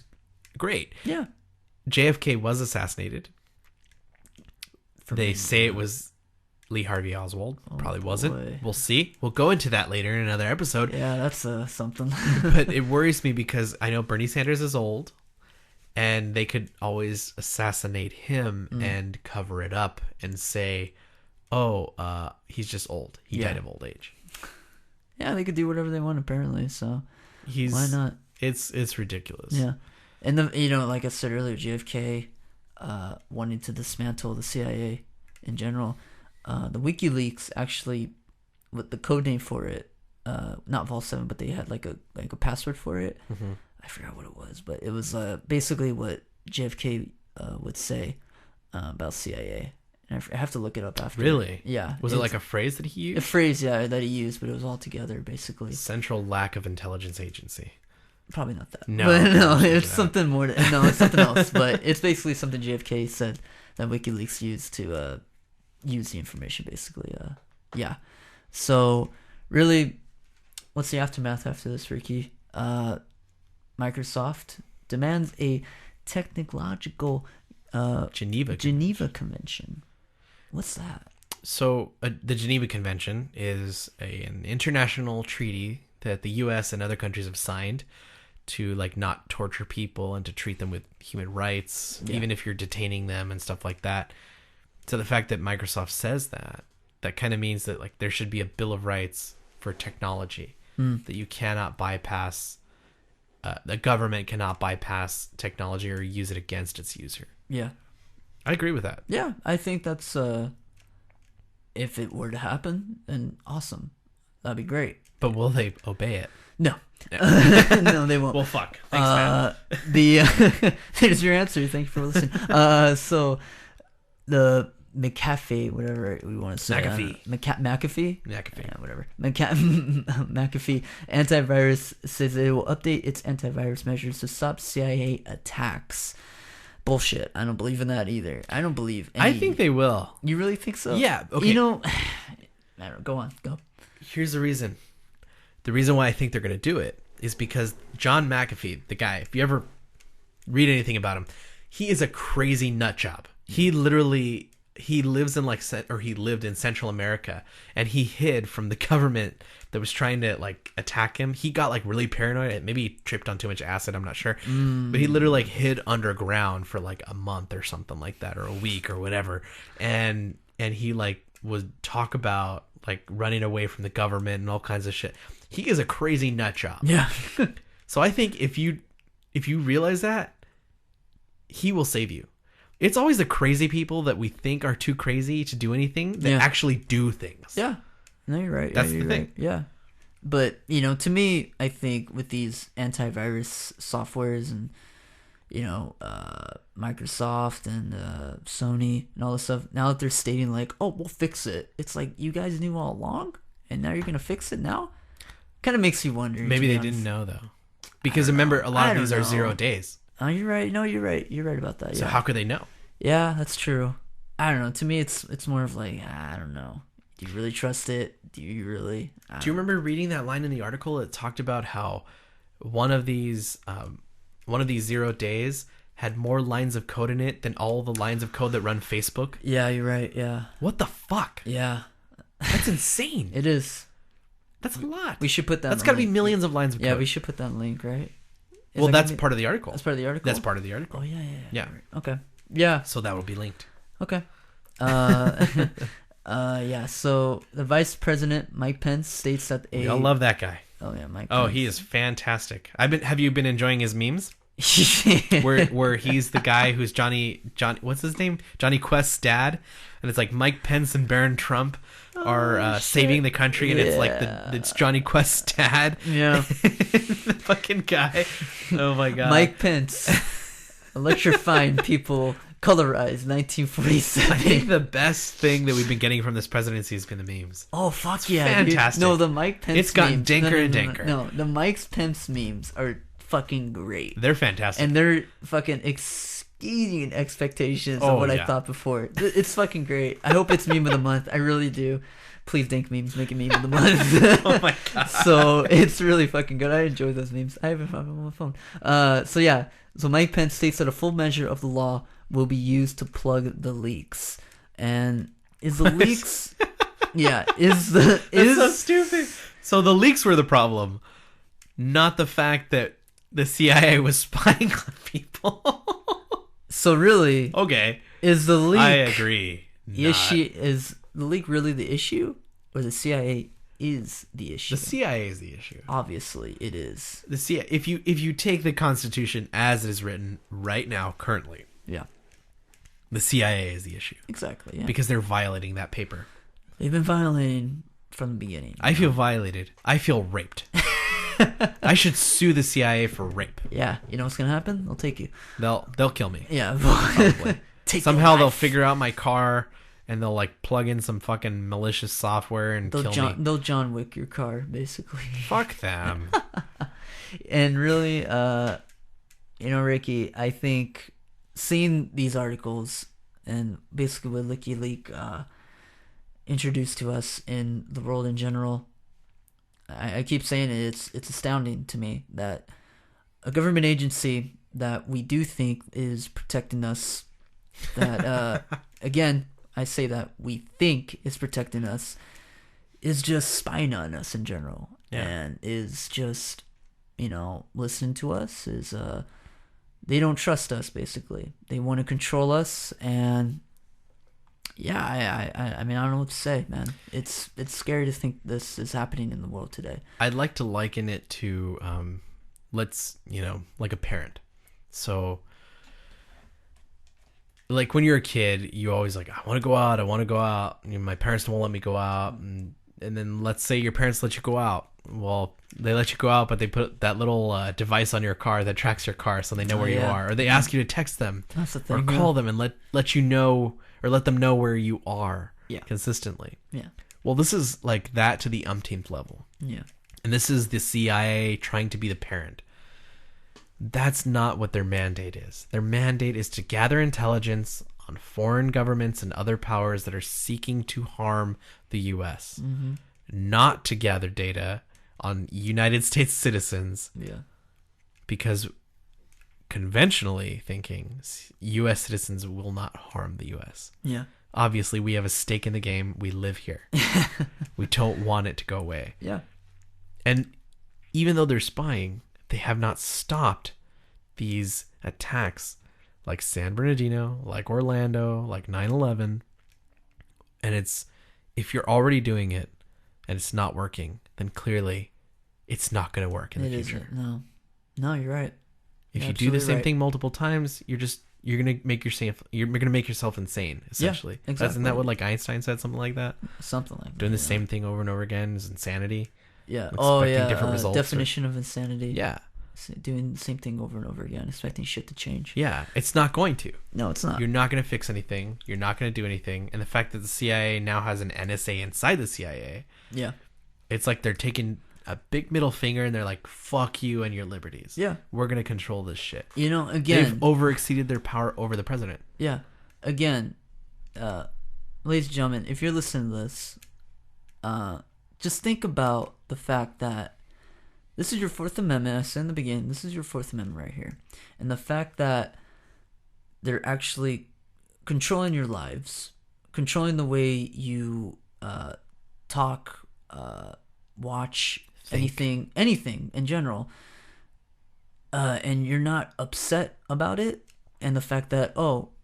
great. Yeah. JFK was assassinated. They say it was Lee Harvey Oswald. Probably wasn't. Boy. We'll see. We'll go into that later in another episode. Yeah, that's something. But it worries me because I know Bernie Sanders is old, and they could always assassinate him and cover it up and say, oh, he's just old. He died of old age. Yeah, they could do whatever they want apparently, so why not? It's ridiculous. Yeah. And like I said earlier, JFK wanting to dismantle the CIA in general. The WikiLeaks actually, with the code name for it, not Vol 7, but they had like a password for it. Mm-hmm. I forgot what it was, but it was basically what JFK would say about CIA. And I have to look it up after. Really? Yeah. Was it like a phrase that he used? A phrase, yeah, that he used, but it was all together basically. Central lack of intelligence agency. Probably not that. No, but no, it's something more. No, it's something else. But it's basically something JFK said that WikiLeaks used to use the information, basically. Yeah. So, really, what's the aftermath after this, Ricky? Microsoft demands a technological Geneva Convention. What's that? So, the Geneva Convention is an international treaty that the U.S. and other countries have signed to not torture people and to treat them with human rights, even if you're detaining them and stuff like that. So the fact that Microsoft says that kind of means that there should be a Bill of Rights for technology, that you cannot bypass, the government cannot bypass technology or use it against its user. Yeah. I agree with that. Yeah, I think that's, if it were to happen, then awesome. That'd be great. But will they obey it? No. No, they won't. Well, fuck. Thanks, man. There's your answer. Thank you for listening. So the McAfee, whatever we want to say. McAfee? Yeah, whatever. McAfee antivirus says it will update its antivirus measures to stop CIA attacks. Bullshit. I don't believe in that either. I don't believe I think they will. You really think so? Yeah. Okay. I don't know. Go on. Go. Here's the reason. The reason why I think they're going to do it is because John McAfee, the guy, if you ever read anything about him, he is a crazy nut job. He lives in he lived in Central America, and he hid from the government that was trying to attack him. He got really paranoid. Maybe he tripped on too much acid. I'm not sure. But he literally hid underground for a month or something like that, or a week or whatever. And he would talk about running away from the government and all kinds of shit. He is a crazy nut job. Yeah. So I think if you realize that, he will save you. It's always the crazy people that we think are too crazy to do anything that actually do things. Yeah. No, you're right. That's the thing. Right. Yeah. But, to me, I think with these antivirus softwares and, Microsoft and Sony and all this stuff, now that they're stating oh, we'll fix it. It's you guys knew all along and now you're going to fix it now? Kind of makes you wonder. Maybe they didn't know, though. Because remember, a lot of these are 0 days. Oh, you're right. No, you're right. You're right about that. So how could they know? Yeah, that's true. I don't know. To me, it's more of I don't know. Do you really trust it? Do you really? Do you remember reading that line in the article? It talked about how one of these 0 days had more lines of code in it than all the lines of code that run Facebook. Yeah, you're right. Yeah. What the fuck? Yeah. That's insane. It is. That's a lot. We should put that. That's got to be millions of lines of code. Yeah, we should put that link, right? Well, that's part of the article. That's part of the article? That's part of the article. Oh, yeah. Yeah. Right. Okay. Yeah. So that will be linked. Okay. Yeah, so the Vice President, Mike Pence, states that I love that guy. Oh, yeah, Mike Pence. Oh, he is fantastic. Have you been enjoying his memes? where he's the guy who's Johnny, what's his name? Johnny Quest's dad. And it's Mike Pence and Barron Trump are saving the country, and it's Johnny Quest's dad. Yeah. The fucking guy. Oh my god. Mike Pence electrifying people, colorized 1947. I think the best thing that we've been getting from this presidency has been the memes. Oh fuck yeah. Fantastic. Dude. No, the Mike Pence it's gotten memes. danker and danker. No, the Mike Pence memes are fucking great. They're fantastic. And they're fucking exceeding expectations of what I thought before. It's fucking great. I hope it's meme of the month. I really do. Please thank memes, make it meme of the month. Oh my god. So it's really fucking good. I enjoy those memes. I haven't found them on my phone. So yeah. So Mike Pence states that a full measure of the law will be used to plug the leaks. And is the leaks That's so stupid. So the leaks were the problem, not the fact that the CIA was spying on people. So really, okay, is the leak? I agree. Is the leak really the issue, or the CIA is the issue? The CIA is the issue. Obviously, it is. The CIA. If you take the Constitution as it is written right now, currently, the CIA is the issue. Exactly. Yeah. Because they're violating that paper. They've been violating from the beginning. I feel violated. I feel raped. I should sue the CIA for rape. Yeah, you know what's gonna happen? They'll take you. They'll kill me. Yeah, probably. Somehow they'll figure out my car and they'll like plug in some fucking malicious software and kill me. They'll John Wick your car, basically. Fuck them. And really, Ricky, I think seeing these articles and basically what WikiLeaks introduced to us in the world in general, I keep saying it, it's astounding to me that a government agency that we do think is protecting us, that again, I say that we think is protecting us, is just spying on us in general, and is just, listening to us, is they don't trust us, basically. They want to control us, and I mean, I don't know what to say, man. It's scary to think this is happening in the world today. I'd like to liken it to, like a parent. So, like when you're a kid, you always like, I want to go out. My parents won't let me go out. And then let's say your parents let you go out. Well, they let you go out, but they put that little device on your car that tracks your car so they know where you are. Or they ask you to text them. That's the thing. Or call them and let you know, or let them know where you are consistently. Yeah. Well, this is like that to the umpteenth level. Yeah. And this is the CIA trying to be the parent. That's not what their mandate is. Their mandate is to gather intelligence on foreign governments and other powers that are seeking to harm the U.S. Mm-hmm. Not to gather data on United States citizens. Yeah. Because conventionally thinking, U.S. citizens will not harm the U.S. Yeah. Obviously, we have a stake in the game. We live here. We don't want it to go away. Yeah. And even though they're spying, they have not stopped these attacks like San Bernardino, like Orlando, like 9/11. And if you're already doing it and it's not working, then clearly it's not going to work in the future. No, you're right. If you do the same thing multiple times, you're going to make yourself insane, essentially. Yeah, exactly. Isn't that what like Einstein said, something like that? Something like that. Doing the same thing over and over again is insanity. Yeah. Expecting different results. Definition of insanity. Yeah. Doing the same thing over and over again, expecting shit to change. Yeah, it's not going to. No, it's not. You're not going to fix anything. You're not going to do anything. And the fact that the CIA now has an NSA inside the CIA, it's like they're taking a big middle finger and they're like, fuck you and your liberties. Yeah. We're going to control this shit. Again, they've overexceeded their power over the president. Yeah. Again, ladies and gentlemen, if you're listening to this, just think about the fact that this is your Fourth Amendment. I said in the beginning, this is your Fourth Amendment right here. And the fact that they're actually controlling your lives, controlling the way you talk, watch, anything in general, and you're not upset about it, and the fact that,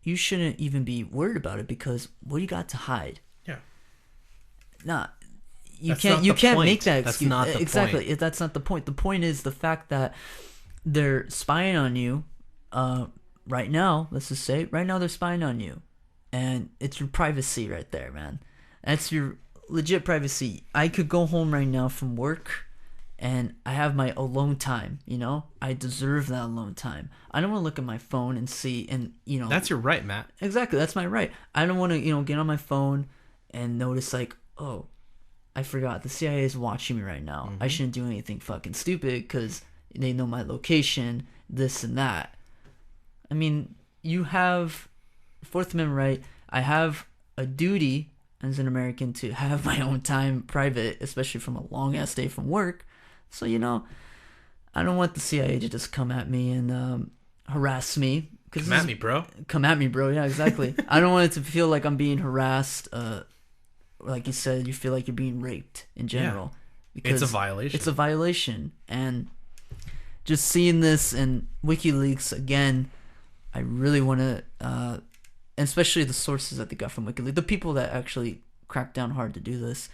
you shouldn't even be worried about it because what do you got to hide? Yeah. Nah. You can't make that excuse. That's not the exactly. point. That's not the point. The point is the fact that they're spying on you right now. Let's just say right now they're spying on you, and it's your privacy right there, man. That's your legit privacy. I could go home right now from work, and I have my alone time. I deserve that alone time. I don't want to look at my phone and see, and that's your right, Matt. Exactly, that's my right. I don't want to get on my phone and notice like, I forgot the CIA is watching me right now. Mm-hmm. I shouldn't do anything fucking stupid because They know my location, this and that. I mean, you have Fourth Amendment right. I have a duty as an American to have my own time private, especially from a long ass day from work. So, I don't want the CIA to just come at me and harass me. Come at me, bro. Come at me, bro. Yeah, exactly. I don't want it to feel like I'm being harassed. Like you said, you feel like you're being raped in general. Yeah. It's a violation. It's a violation. And just seeing this in WikiLeaks again, I really want to, and especially the sources that they got from WikiLeaks, the people that actually cracked down hard to do this,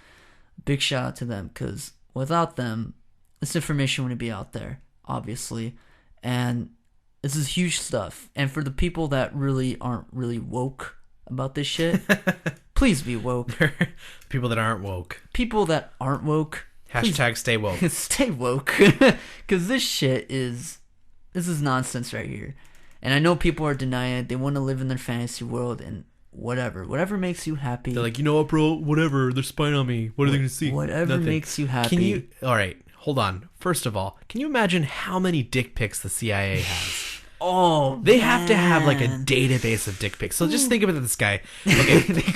big shout out to them, because without them, this information wouldn't be out there, obviously. And this is huge stuff. And for the people that really aren't really woke about this shit, please be woke. People that aren't woke. People that aren't woke. Hashtag stay woke. Stay woke. Because this is nonsense right here. And I know people are denying it. They want to live in their fantasy world and whatever makes you happy. They're like, you know what, bro? Whatever. They're spying on me. What are they going to see? Whatever Nothing. Makes you happy. All right. Hold on. First of all, can you imagine how many dick pics the CIA has? Oh, they have to have like a database of dick pics. So just think about this guy. Okay, think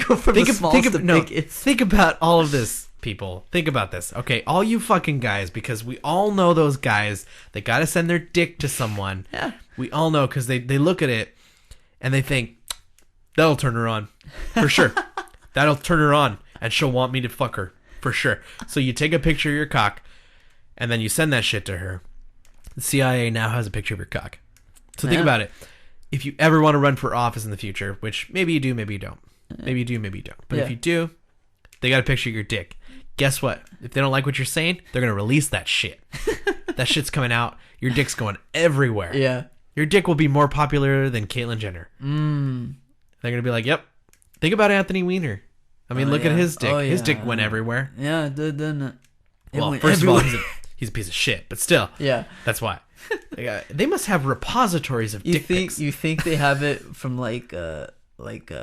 about all of this, people. Think about this. Okay, all you fucking guys, because we all know those guys that gotta send their dick to someone. Yeah, we all know because they look at it and they think that'll turn her on for sure. That'll turn her on, and she'll want me to fuck her for sure. So you take a picture of your cock, and then you send that shit to her. The CIA now has a picture of your cock. So think about it. If you ever want to run for office in the future, which maybe you do, maybe you don't. Maybe you do, maybe you don't. But if you do, they got a picture of your dick. Guess what? If they don't like what you're saying, they're going to release that shit. That shit's coming out. Your dick's going everywhere. Yeah. Your dick will be more popular than Caitlyn Jenner. They're going to be like, yep. Think about Anthony Weiner. I mean, look at his dick. His dick went everywhere. Yeah, it did, didn't it? Well, first of all, he's a piece of shit. But still. Yeah. That's why. They must have repositories of dick pics. You think they have it from like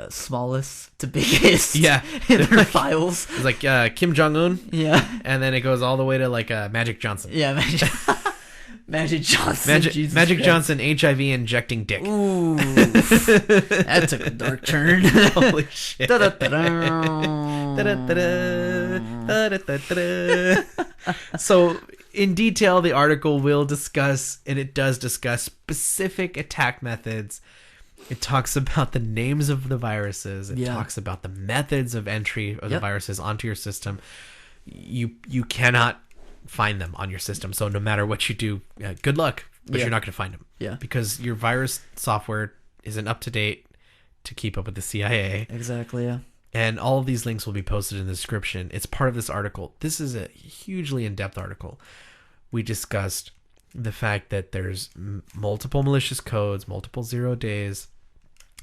smallest to biggest? Yeah, in their files. It's like Kim Jong-un. Yeah, and then it goes all the way to like Magic Johnson. Yeah, Magic Johnson. Magic Johnson HIV injecting dick. Ooh, that took a dark turn. Holy shit. So, in detail, the article will discuss, and it does discuss, specific attack methods. It talks about the names of the viruses. It talks about the methods of entry of the viruses onto your system. You cannot find them on your system. So no matter what you do, good luck, but you're not going to find them. Yeah. Because your virus software isn't up to date to keep up with the CIA. Exactly, yeah. And all of these links will be posted in the description. It's part of this article. This is a hugely in-depth article. We discussed the fact that there's multiple malicious codes, multiple 0 days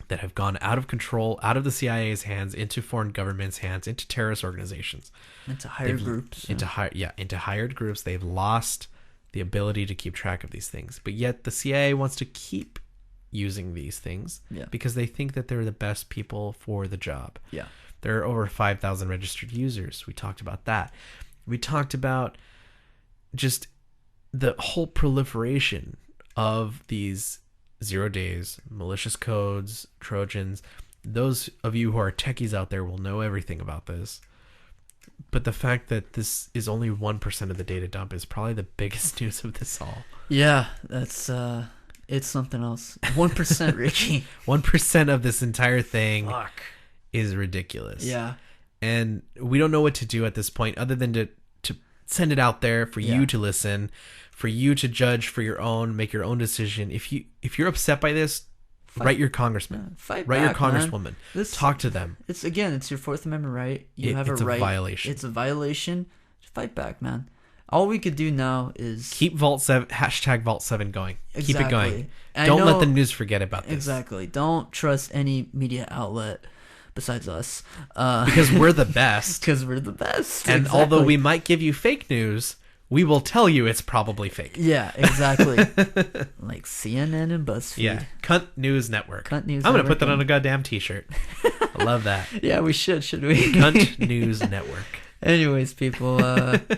that have gone out of control, out of the CIA's hands, into foreign governments' hands, into terrorist organizations. Into hired groups. Into hired groups. They've lost the ability to keep track of these things. But yet the CIA wants to keep using these things because they think that they're the best people for the job. Yeah. There are over 5,000 registered users. We talked about that. We talked about just the whole proliferation of these 0 days, malicious codes, Trojans. Those of you who are techies out there will know everything about this. But the fact that this is only 1% of the data dump is probably the biggest news of this all. Yeah, that's it's something else. 1%, Ricky. 1% of this entire thing is ridiculous. Yeah. And we don't know what to do at this point other than to send it out there for you to listen, for you to judge for your own, make your own decision. If you're upset by this, write your congressman. Write your congresswoman. Talk to them. It's your Fourth Amendment right. You have a right. It's a violation. It's a violation. Fight back, man. All we could do now is keep hashtag Vault 7 going. Exactly. Keep it going. Don't let the news forget about this. Exactly. Don't trust any media outlet besides us. Because we're the best. Because we're the best. And although we might give you fake news, we will tell you it's probably fake. Yeah, exactly. Like CNN and BuzzFeed. Yeah, Cunt News Network. Cunt News I'm going to put that on a goddamn t-shirt. I love that. Yeah, we should we? Cunt News Network. Anyways, people,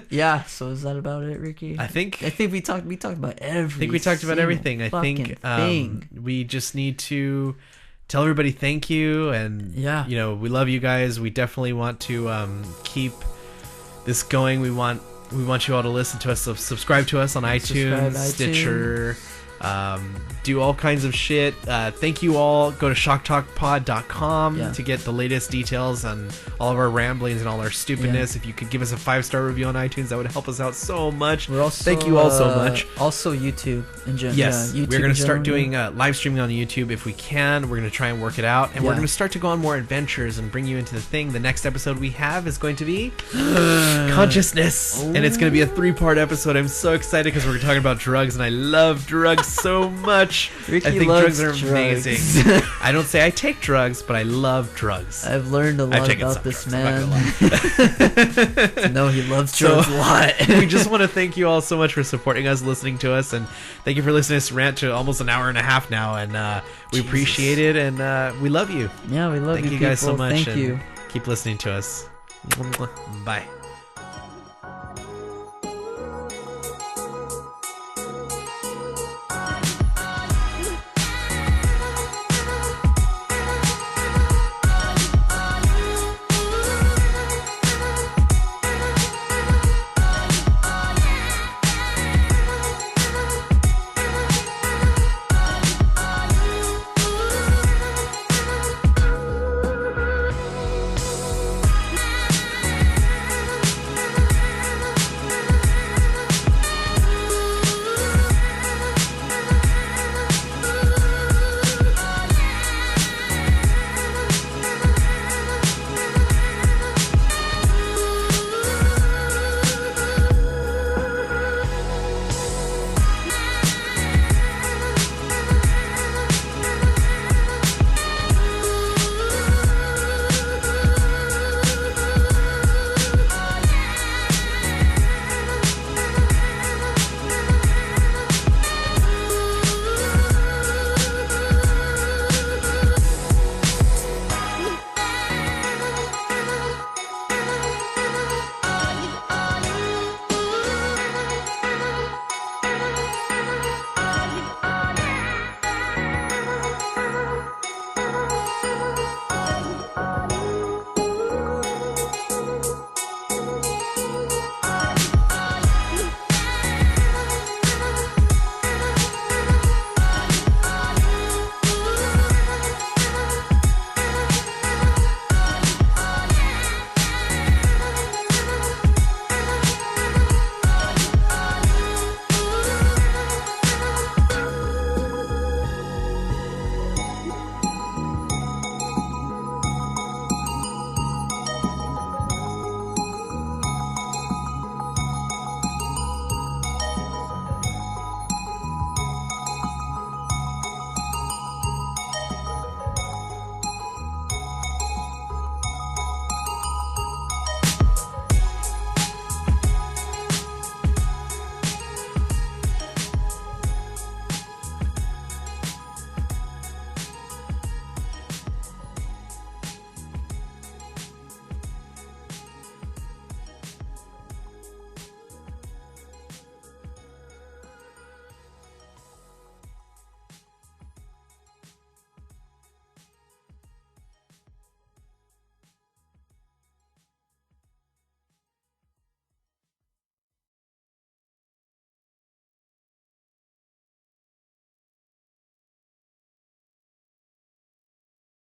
yeah. So is that about it, Ricky? I think we talked about everything. I think we talked about everything. I think we just need to tell everybody thank you, and we love you guys. We definitely want to keep this going. We want you all to listen to us. So subscribe to us on iTunes, Stitcher. Do all kinds of shit. Thank you all. Go to shocktalkpod.com to get the latest details on all of our ramblings and all our stupidness. If you could give us a 5-star review on iTunes, that would help us out so much. Thank you all so much. Also YouTube in general. Yes, we're going to start doing live streaming on YouTube if we can. We're going to try and work it out, and we're going to start to go on more adventures and bring you into the thing. The next episode we have is going to be consciousness, and it's going to be a 3-part episode. I'm so excited because we're talking about drugs, and I love drugs so much. Ricky I think loves drugs are amazing. I don't say I take drugs, but I love drugs. I've learned a lot about this man. To know he loves drugs a lot. We just want to thank you all so much for supporting us, listening to us, and thank you for listening to us rant to almost an hour and a half now. And we appreciate it, and we love you. Yeah, we love you. Thank you guys so much. Thank you. Keep listening to us. Bye.